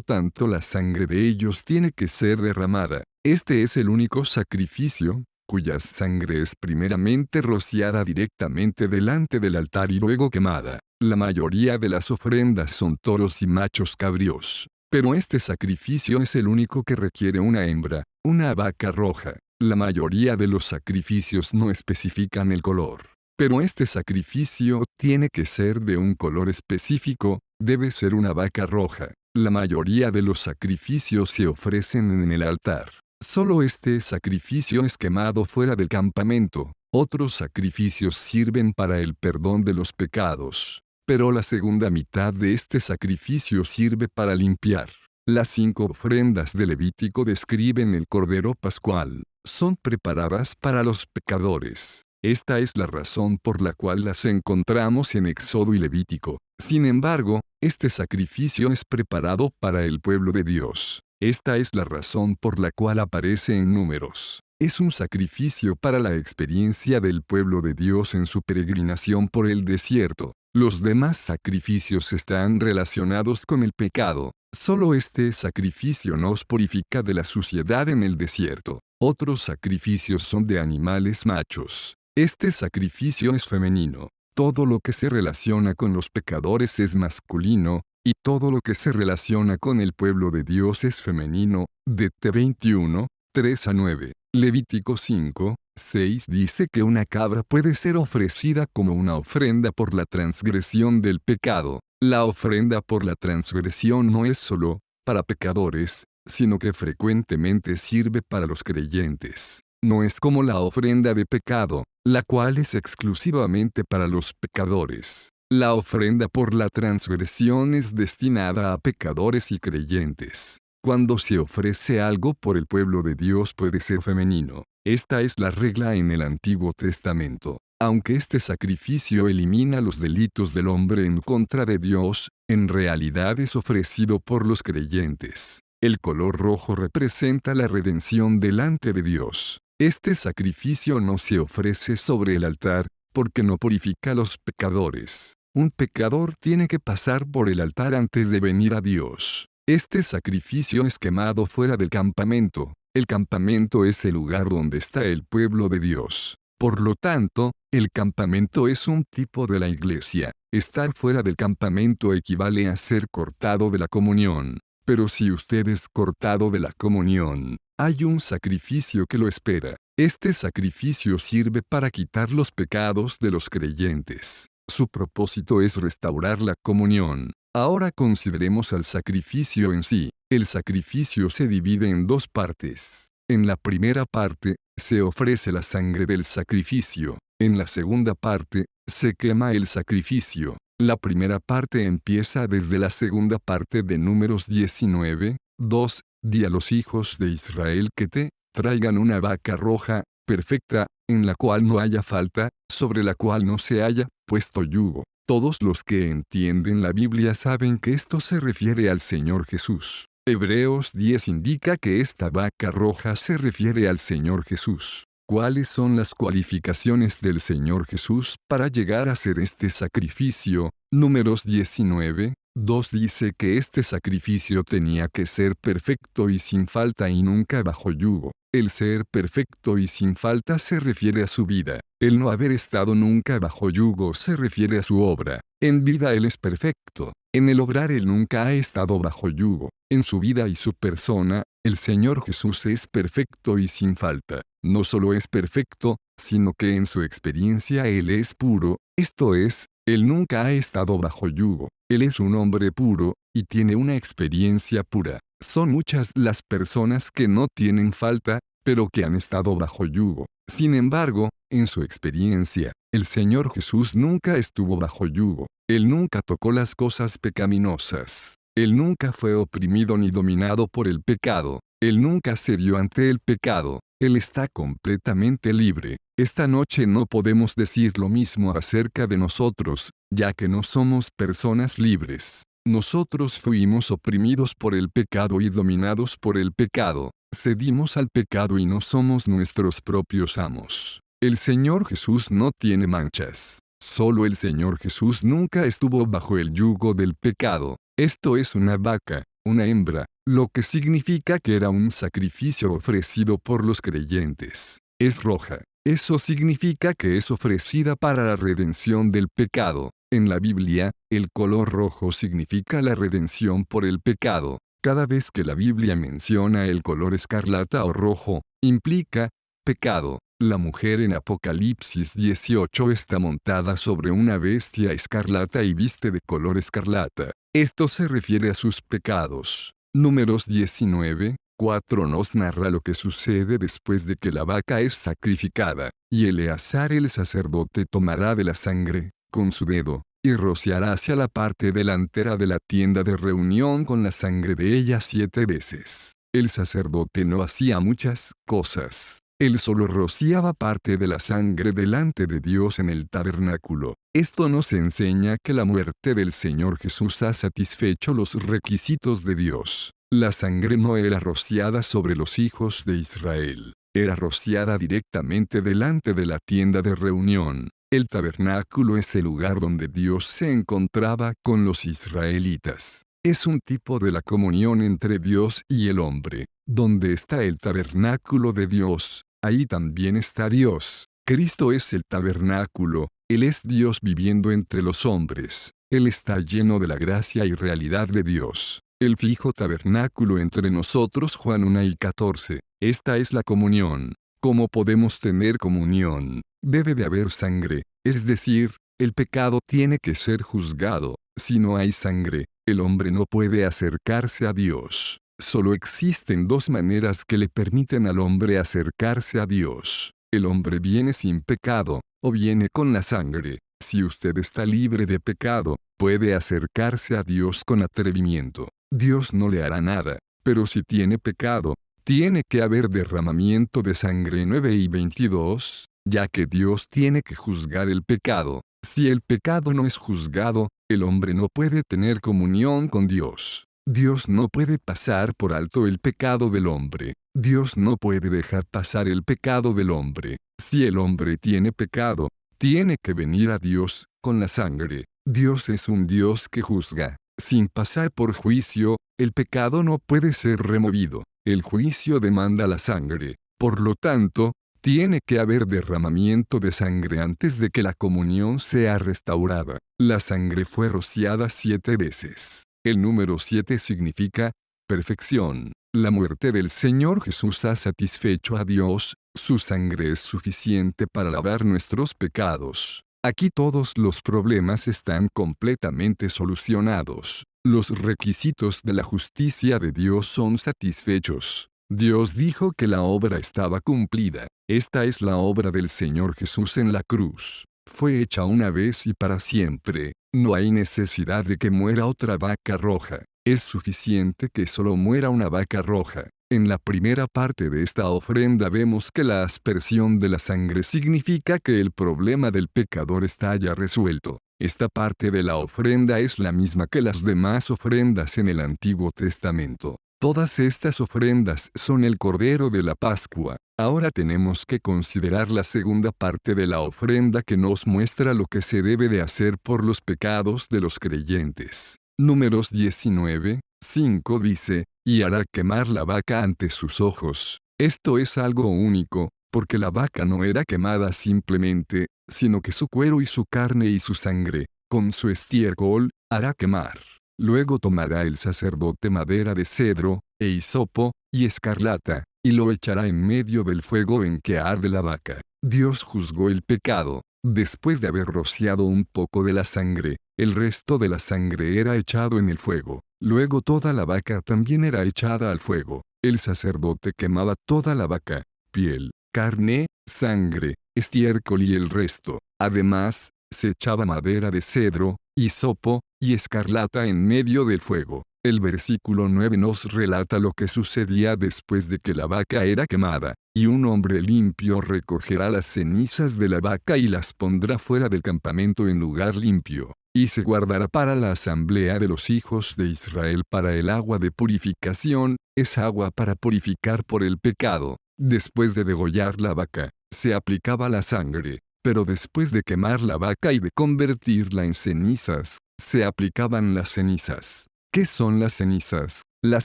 tanto la sangre de ellos tiene que ser derramada. Este es el único sacrificio, cuya sangre es primeramente rociada directamente delante del altar y luego quemada. La mayoría de las ofrendas son toros y machos cabríos. Pero este sacrificio es el único que requiere una hembra, una vaca roja. La mayoría de los sacrificios no especifican el color. Pero este sacrificio tiene que ser de un color específico, debe ser una vaca roja. La mayoría de los sacrificios se ofrecen en el altar. Solo este sacrificio es quemado fuera del campamento. Otros sacrificios sirven para el perdón de los pecados. Pero la segunda mitad de este sacrificio sirve para limpiar. Las 5 ofrendas de Levítico describen el Cordero Pascual. Son preparadas para los pecadores. Esta es la razón por la cual las encontramos en Éxodo y Levítico. Sin embargo, este sacrificio es preparado para el pueblo de Dios. Esta es la razón por la cual aparece en Números. Es un sacrificio para la experiencia del pueblo de Dios en su peregrinación por el desierto. Los demás sacrificios están relacionados con el pecado. Solo este sacrificio nos purifica de la suciedad en el desierto. Otros sacrificios son de animales machos. Este sacrificio es femenino. Todo lo que se relaciona con los pecadores es masculino, y todo lo que se relaciona con el pueblo de Dios es femenino. DT 21, 3-9. Levítico 5, 6 dice que una cabra puede ser ofrecida como una ofrenda por la transgresión del pecado. La ofrenda por la transgresión no es solo para pecadores, sino que frecuentemente sirve para los creyentes. No es como la ofrenda de pecado, la cual es exclusivamente para los pecadores. La ofrenda por la transgresión es destinada a pecadores y creyentes. Cuando se ofrece algo por el pueblo de Dios puede ser femenino. Esta es la regla en el Antiguo Testamento. Aunque este sacrificio elimina los delitos del hombre en contra de Dios, en realidad es ofrecido por los creyentes. El color rojo representa la redención delante de Dios. Este sacrificio no se ofrece sobre el altar, porque no purifica a los pecadores. Un pecador tiene que pasar por el altar antes de venir a Dios. Este sacrificio es quemado fuera del campamento. El campamento es el lugar donde está el pueblo de Dios. Por lo tanto, el campamento es un tipo de la iglesia. Estar fuera del campamento equivale a ser cortado de la comunión. Pero si usted es cortado de la comunión, hay un sacrificio que lo espera. Este sacrificio sirve para quitar los pecados de los creyentes. Su propósito es restaurar la comunión. Ahora consideremos al sacrificio en sí. El sacrificio se divide en dos partes. En la primera parte, se ofrece la sangre del sacrificio. En la segunda parte, se quema el sacrificio. La primera parte empieza desde la segunda parte de Números 19, 2. Di a los hijos de Israel que te traigan una vaca roja, perfecta, en la cual no haya falta, sobre la cual no se haya puesto yugo. Todos los que entienden la Biblia saben que esto se refiere al Señor Jesús. Hebreos 10 indica que esta vaca roja se refiere al Señor Jesús. ¿Cuáles son las cualificaciones del Señor Jesús para llegar a ser este sacrificio? Números 19, 2 dice que este sacrificio tenía que ser perfecto y sin falta y nunca bajo yugo. El ser perfecto y sin falta se refiere a su vida. El no haber estado nunca bajo yugo se refiere a su obra. En vida Él es perfecto. En el obrar Él nunca ha estado bajo yugo. En su vida y su persona, el Señor Jesús es perfecto y sin falta. No solo es perfecto, sino que en su experiencia Él es puro, esto es, Él nunca ha estado bajo yugo. Él es un hombre puro, y tiene una experiencia pura. Son muchas las personas que no tienen falta, pero que han estado bajo yugo. Sin embargo, en su experiencia, el Señor Jesús nunca estuvo bajo yugo. Él nunca tocó las cosas pecaminosas. Él nunca fue oprimido ni dominado por el pecado. Él nunca cedió ante el pecado. Él está completamente libre. Esta noche no podemos decir lo mismo acerca de nosotros, ya que no somos personas libres. Nosotros fuimos oprimidos por el pecado y dominados por el pecado. Cedimos al pecado y no somos nuestros propios amos. El Señor Jesús no tiene manchas. Solo el Señor Jesús nunca estuvo bajo el yugo del pecado. Esto es una vaca, una hembra, lo que significa que era un sacrificio ofrecido por los creyentes. Es roja. Eso significa que es ofrecida para la redención del pecado. En la Biblia, el color rojo significa la redención por el pecado. Cada vez que la Biblia menciona el color escarlata o rojo, implica pecado. La mujer en Apocalipsis 18 está montada sobre una bestia escarlata y viste de color escarlata. Esto se refiere a sus pecados. Números 19, 4 nos narra lo que sucede después de que la vaca es sacrificada, y Eleazar el sacerdote tomará de la sangre, con su dedo, y rociará hacia la parte delantera de la tienda de reunión con la sangre de ella 7 veces. El sacerdote no hacía muchas cosas. Él solo rociaba parte de la sangre delante de Dios en el tabernáculo. Esto nos enseña que la muerte del Señor Jesús ha satisfecho los requisitos de Dios. La sangre no era rociada sobre los hijos de Israel. Era rociada directamente delante de la tienda de reunión. El tabernáculo es el lugar donde Dios se encontraba con los israelitas. Es un tipo de la comunión entre Dios y el hombre. Donde está el tabernáculo de Dios, ahí también está Dios. Cristo es el tabernáculo, Él es Dios viviendo entre los hombres. Él está lleno de la gracia y realidad de Dios. El fijo tabernáculo entre nosotros Juan 1 y 14. Esta es la comunión. ¿Cómo podemos tener comunión? Debe de haber sangre, es decir, el pecado tiene que ser juzgado. Si no hay sangre, el hombre no puede acercarse a Dios. Solo existen dos maneras que le permiten al hombre acercarse a Dios. El hombre viene sin pecado, o viene con la sangre. Si usted está libre de pecado, puede acercarse a Dios con atrevimiento. Dios no le hará nada, pero si tiene pecado, tiene que haber derramamiento de sangre 9 y 22, ya que Dios tiene que juzgar el pecado. Si el pecado no es juzgado, el hombre no puede tener comunión con Dios. Dios no puede pasar por alto el pecado del hombre. Dios no puede dejar pasar el pecado del hombre. Si el hombre tiene pecado, tiene que venir a Dios, con la sangre. Dios es un Dios que juzga. Sin pasar por juicio, el pecado no puede ser removido. El juicio demanda la sangre. Por lo tanto, tiene que haber derramamiento de sangre antes de que la comunión sea restaurada. La sangre fue rociada 7 veces. El número 7 significa perfección. La muerte del Señor Jesús ha satisfecho a Dios, su sangre es suficiente para lavar nuestros pecados. Aquí todos los problemas están completamente solucionados. Los requisitos de la justicia de Dios son satisfechos. Dios dijo que la obra estaba cumplida. Esta es la obra del Señor Jesús en la cruz. Fue hecha una vez y para siempre. No hay necesidad de que muera otra vaca roja. Es suficiente que solo muera una vaca roja. En la primera parte de esta ofrenda vemos que la aspersión de la sangre significa que el problema del pecador está ya resuelto. Esta parte de la ofrenda es la misma que las demás ofrendas en el Antiguo Testamento. Todas estas ofrendas son el Cordero de la Pascua. Ahora tenemos que considerar la segunda parte de la ofrenda que nos muestra lo que se debe de hacer por los pecados de los creyentes. Números 19, 5 dice, y hará quemar la vaca ante sus ojos. Esto es algo único, porque la vaca no era quemada simplemente, sino que su cuero y su carne y su sangre, con su estiércol, hará quemar. Luego tomará el sacerdote madera de cedro, e hisopo, y escarlata, y lo echará en medio del fuego en que arde la vaca. Dios juzgó el pecado. Después de haber rociado un poco de la sangre, el resto de la sangre era echado en el fuego. Luego toda la vaca también era echada al fuego. El sacerdote quemaba toda la vaca, piel, carne, sangre, estiércol y el resto. Además, se echaba madera de cedro, hisopo, y escarlata en medio del fuego. El versículo 9 nos relata lo que sucedía después de que la vaca era quemada, y un hombre limpio recogerá las cenizas de la vaca y las pondrá fuera del campamento en lugar limpio, y se guardará para la asamblea de los hijos de Israel para el agua de purificación, es agua para purificar por el pecado. Después de degollar la vaca, se aplicaba la sangre, pero después de quemar la vaca y de convertirla en cenizas, se aplicaban las cenizas. ¿Qué son las cenizas? Las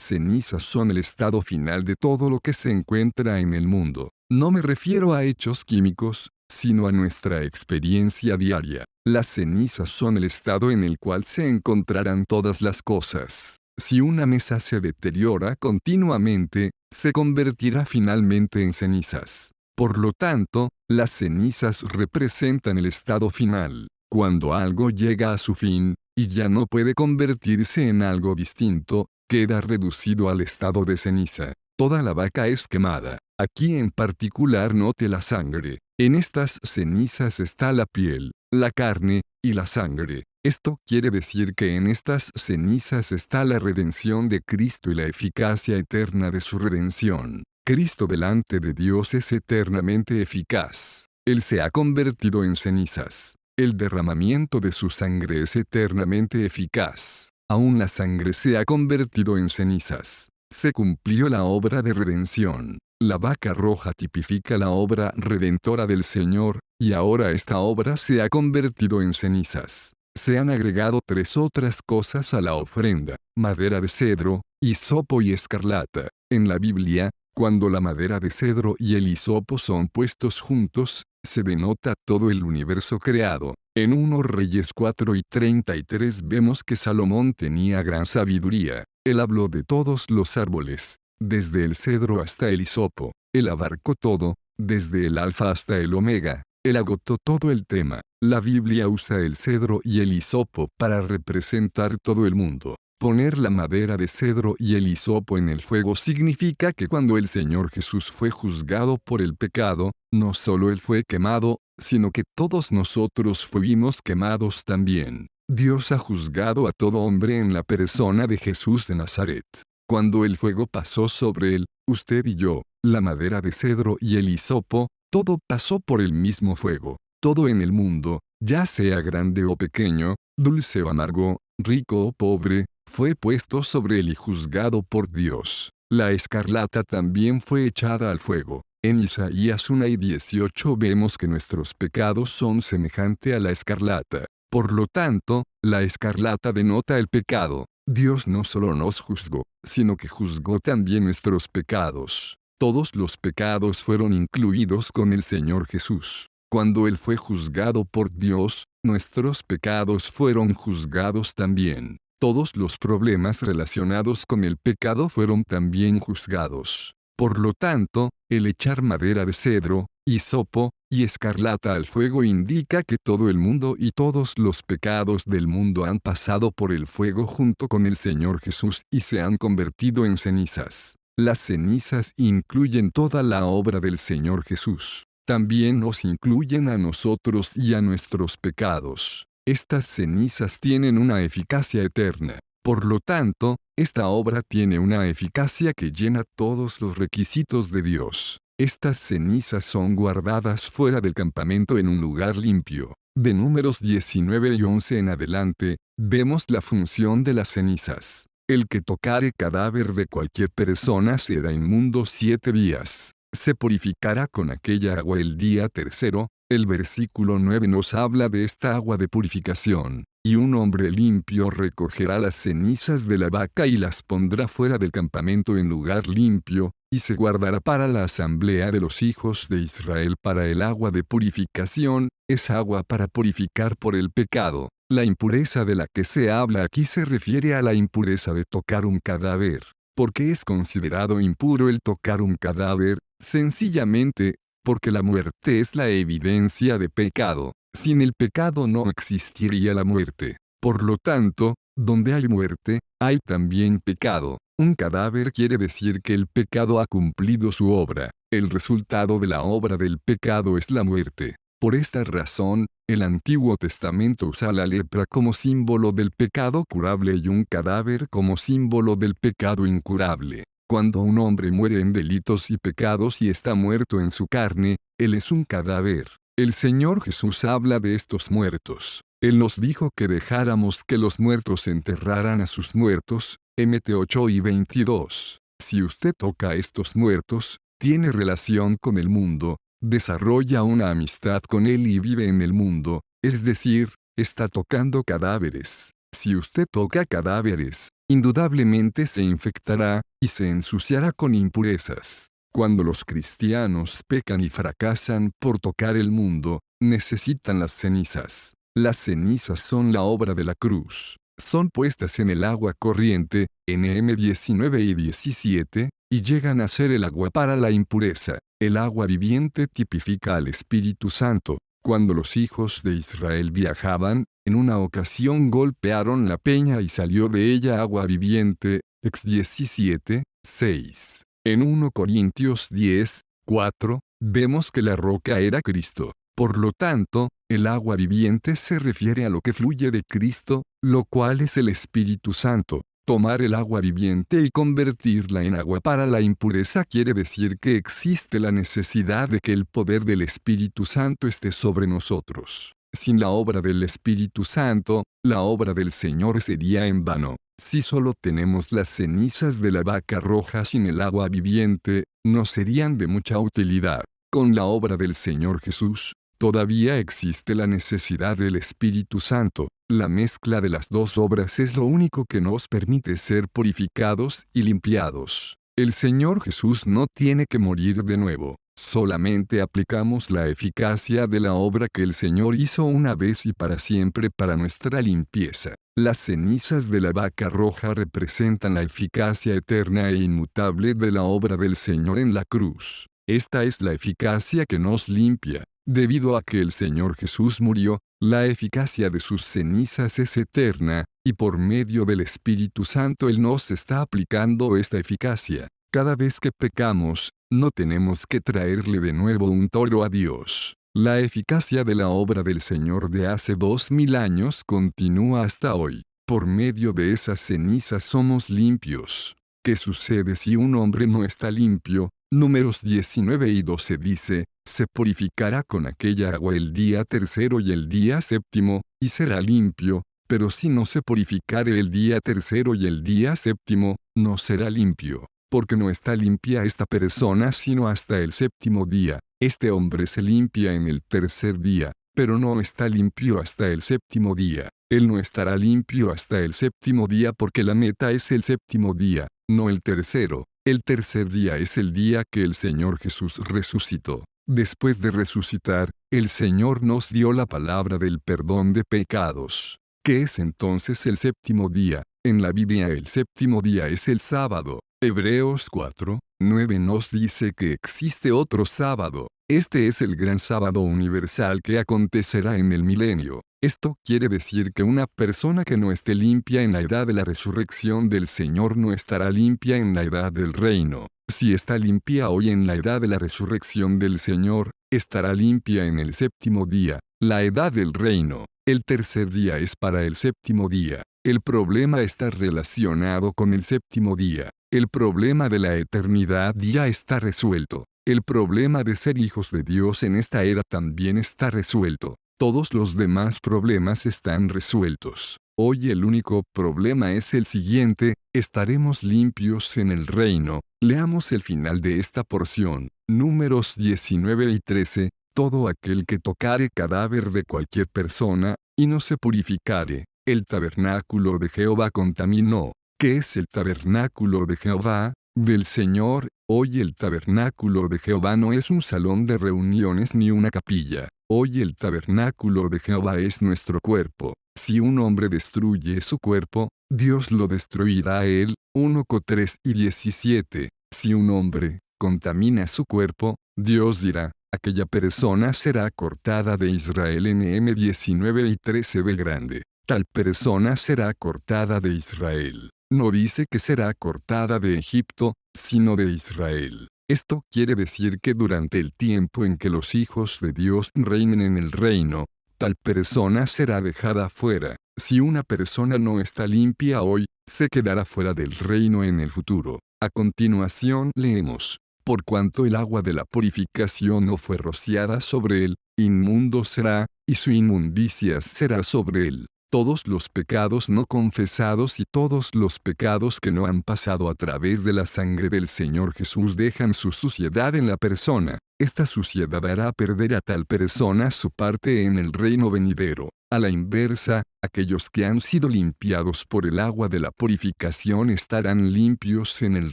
cenizas son el estado final de todo lo que se encuentra en el mundo. No me refiero a hechos químicos, sino a nuestra experiencia diaria. Las cenizas son el estado en el cual se encontrarán todas las cosas. Si una mesa se deteriora continuamente, se convertirá finalmente en cenizas. Por lo tanto, las cenizas representan el estado final. Cuando algo llega a su fin, y ya no puede convertirse en algo distinto, queda reducido al estado de ceniza. Toda la vaca es quemada. Aquí en particular note la sangre. En estas cenizas está la piel, la carne, y la sangre. Esto quiere decir que en estas cenizas está la redención de Cristo y la eficacia eterna de su redención. Cristo delante de Dios es eternamente eficaz. Él se ha convertido en cenizas. El derramamiento de su sangre es eternamente eficaz. Aún la sangre se ha convertido en cenizas. Se cumplió la obra de redención. La vaca roja tipifica la obra redentora del Señor, y ahora esta obra se ha convertido en cenizas. Se han agregado 3 otras cosas a la ofrenda: madera de cedro, hisopo y escarlata. En la Biblia, cuando la madera de cedro y el hisopo son puestos juntos, se denota todo el universo creado. En 1 Reyes 4 y 33 vemos que Salomón tenía gran sabiduría. Él habló de todos los árboles, desde el cedro hasta el hisopo. Él abarcó todo, desde el alfa hasta el omega. Él agotó todo el tema. La Biblia usa el cedro y el hisopo para representar todo el mundo. Poner la madera de cedro y el hisopo en el fuego significa que cuando el Señor Jesús fue juzgado por el pecado, no solo Él fue quemado, sino que todos nosotros fuimos quemados también. Dios ha juzgado a todo hombre en la persona de Jesús de Nazaret. Cuando el fuego pasó sobre él, usted y yo, la madera de cedro y el hisopo, todo pasó por el mismo fuego. Todo en el mundo, ya sea grande o pequeño, dulce o amargo, rico o pobre, fue puesto sobre él y juzgado por Dios. La escarlata también fue echada al fuego. En Isaías 1 y 18 vemos que nuestros pecados son semejante a la escarlata. Por lo tanto, la escarlata denota el pecado. Dios no solo nos juzgó, sino que juzgó también nuestros pecados. Todos los pecados fueron incluidos con el Señor Jesús. Cuando Él fue juzgado por Dios, nuestros pecados fueron juzgados también. Todos los problemas relacionados con el pecado fueron también juzgados. Por lo tanto, el echar madera de cedro, hisopo, y escarlata al fuego indica que todo el mundo y todos los pecados del mundo han pasado por el fuego junto con el Señor Jesús y se han convertido en cenizas. Las cenizas incluyen toda la obra del Señor Jesús. También nos incluyen a nosotros y a nuestros pecados. Estas cenizas tienen una eficacia eterna. Por lo tanto, esta obra tiene una eficacia que llena todos los requisitos de Dios. Estas cenizas son guardadas fuera del campamento en un lugar limpio. De Números 19 y 11 en adelante, vemos la función de las cenizas. El que tocare cadáver de cualquier persona será inmundo 7 días. Se purificará con aquella agua el día tercero. El versículo 9 nos habla de esta agua de purificación. Y un hombre limpio recogerá las cenizas de la vaca y las pondrá fuera del campamento en lugar limpio, y se guardará para la asamblea de los hijos de Israel para el agua de purificación, es agua para purificar por el pecado. La impureza de la que se habla aquí se refiere a la impureza de tocar un cadáver. ¿Por qué es considerado impuro el tocar un cadáver? Sencillamente, porque la muerte es la evidencia de pecado. Sin el pecado no existiría la muerte. Por lo tanto, donde hay muerte, hay también pecado. Un cadáver quiere decir que el pecado ha cumplido su obra. El resultado de la obra del pecado es la muerte. Por esta razón, el Antiguo Testamento usa la lepra como símbolo del pecado curable y un cadáver como símbolo del pecado incurable. Cuando un hombre muere en delitos y pecados y está muerto en su carne, él es un cadáver. El Señor Jesús habla de estos muertos. Él nos dijo que dejáramos que los muertos enterraran a sus muertos, Mt 8 y 22. Si usted toca a estos muertos, tiene relación con el mundo, desarrolla una amistad con él y vive en el mundo, es decir, está tocando cadáveres. Si usted toca cadáveres, indudablemente se infectará, y se ensuciará con impurezas. Cuando los cristianos pecan y fracasan por tocar el mundo, necesitan las cenizas. Las cenizas son la obra de la cruz. Son puestas en el agua corriente, NM 19 y 17, y llegan a ser el agua para la impureza. El agua viviente tipifica al Espíritu Santo. Cuando los hijos de Israel viajaban, en una ocasión golpearon la peña y salió de ella agua viviente, Ex 17, 6. En 1 Corintios 10, 4, vemos que la roca era Cristo. Por lo tanto, el agua viviente se refiere a lo que fluye de Cristo, lo cual es el Espíritu Santo. Tomar el agua viviente y convertirla en agua para la impureza quiere decir que existe la necesidad de que el poder del Espíritu Santo esté sobre nosotros. Sin la obra del Espíritu Santo, la obra del Señor sería en vano. Si solo tenemos las cenizas de la vaca roja sin el agua viviente, no serían de mucha utilidad. Con la obra del Señor Jesús, todavía existe la necesidad del Espíritu Santo. La mezcla de las dos obras es lo único que nos permite ser purificados y limpiados. El Señor Jesús no tiene que morir de nuevo. Solamente aplicamos la eficacia de la obra que el Señor hizo una vez y para siempre para nuestra limpieza. Las cenizas de la vaca roja representan la eficacia eterna e inmutable de la obra del Señor en la cruz. Esta es la eficacia que nos limpia. Debido a que el Señor Jesús murió, la eficacia de sus cenizas es eterna, y por medio del Espíritu Santo Él nos está aplicando esta eficacia. Cada vez que pecamos, no tenemos que traerle de nuevo un toro a Dios. La eficacia de la obra del Señor de hace 2000 años continúa hasta hoy. Por medio de esas cenizas somos limpios. ¿Qué sucede si un hombre no está limpio? Números 19 y 12 dice, se purificará con aquella agua el día tercero y el día séptimo, y será limpio, pero si no se purificare el día tercero y el día séptimo, no será limpio, porque no está limpia esta persona sino hasta el séptimo día. Este hombre se limpia en el tercer día, pero no está limpio hasta el séptimo día. Él no estará limpio hasta el séptimo día porque la meta es el séptimo día, no el tercero. El tercer día es el día que el Señor Jesús resucitó. Después de resucitar, el Señor nos dio la palabra del perdón de pecados. ¿Qué es entonces el séptimo día? En la Biblia el séptimo día es el sábado. Hebreos 4, 9 nos dice que existe otro sábado. Este es el gran sábado universal que acontecerá en el milenio. Esto quiere decir que una persona que no esté limpia en la edad de la resurrección del Señor no estará limpia en la edad del reino. Si está limpia hoy en la edad de la resurrección del Señor, estará limpia en el séptimo día, la edad del reino. El tercer día es para el séptimo día. El problema está relacionado con el séptimo día. El problema de la eternidad ya está resuelto. El problema de ser hijos de Dios en esta era también está resuelto. Todos los demás problemas están resueltos. Hoy el único problema es el siguiente: estaremos limpios en el reino. Leamos el final de esta porción. Números 19 y 13. Todo aquel que tocare cadáver de cualquier persona, y no se purificare, el tabernáculo de Jehová contaminó. ¿Qué es el tabernáculo de Jehová? Del Señor. Hoy el tabernáculo de Jehová no es un salón de reuniones ni una capilla. Hoy el tabernáculo de Jehová es nuestro cuerpo. Si un hombre destruye su cuerpo, Dios lo destruirá a él. 1 Cor 3 y 17. Si un hombre contamina su cuerpo, Dios dirá: aquella persona será cortada de Israel. NM 19 y 13b grande. Tal persona será cortada de Israel. No dice que será cortada de Egipto, sino de Israel. Esto quiere decir que durante el tiempo en que los hijos de Dios reinen en el reino, tal persona será dejada fuera. Si una persona no está limpia hoy, se quedará fuera del reino en el futuro. A continuación leemos: por cuanto el agua de la purificación no fue rociada sobre él, inmundo será, y su inmundicia será sobre él. Todos los pecados no confesados y todos los pecados que no han pasado a través de la sangre del Señor Jesús dejan su suciedad en la persona. Esta suciedad hará perder a tal persona su parte en el reino venidero. A la inversa, aquellos que han sido limpiados por el agua de la purificación estarán limpios en el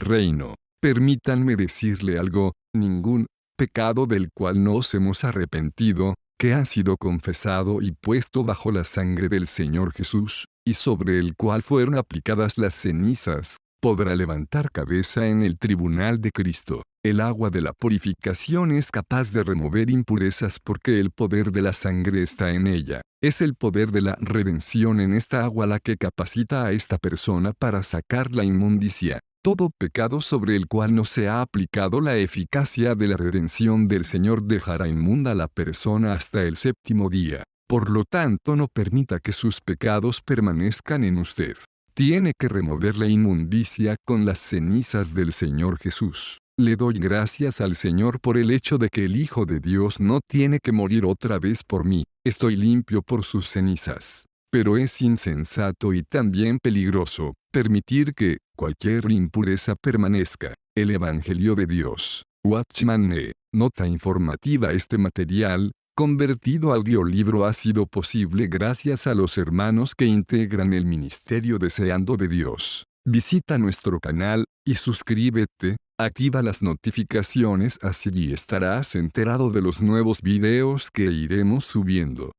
reino. Permítanme decirle algo: ningún pecado del cual nos hemos arrepentido, que ha sido confesado y puesto bajo la sangre del Señor Jesús, y sobre el cual fueron aplicadas las cenizas, podrá levantar cabeza en el tribunal de Cristo. El agua de la purificación es capaz de remover impurezas porque el poder de la sangre está en ella. Es el poder de la redención en esta agua la que capacita a esta persona para sacar la inmundicia. Todo pecado sobre el cual no se ha aplicado la eficacia de la redención del Señor dejará inmunda a la persona hasta el séptimo día. Por lo tanto, no permita que sus pecados permanezcan en usted. Tiene que remover la inmundicia con las cenizas del Señor Jesús. Le doy gracias al Señor por el hecho de que el Hijo de Dios no tiene que morir otra vez por mí. Estoy limpio por sus cenizas. Pero es insensato y también peligroso permitir que cualquier impureza permanezca. El Evangelio de Dios. Watchman Nee. Nota informativa: este material, convertido a audiolibro, ha sido posible gracias a los hermanos que integran el Ministerio Deseando de Dios. Visita nuestro canal y suscríbete, activa las notificaciones, así estarás enterado de los nuevos videos que iremos subiendo.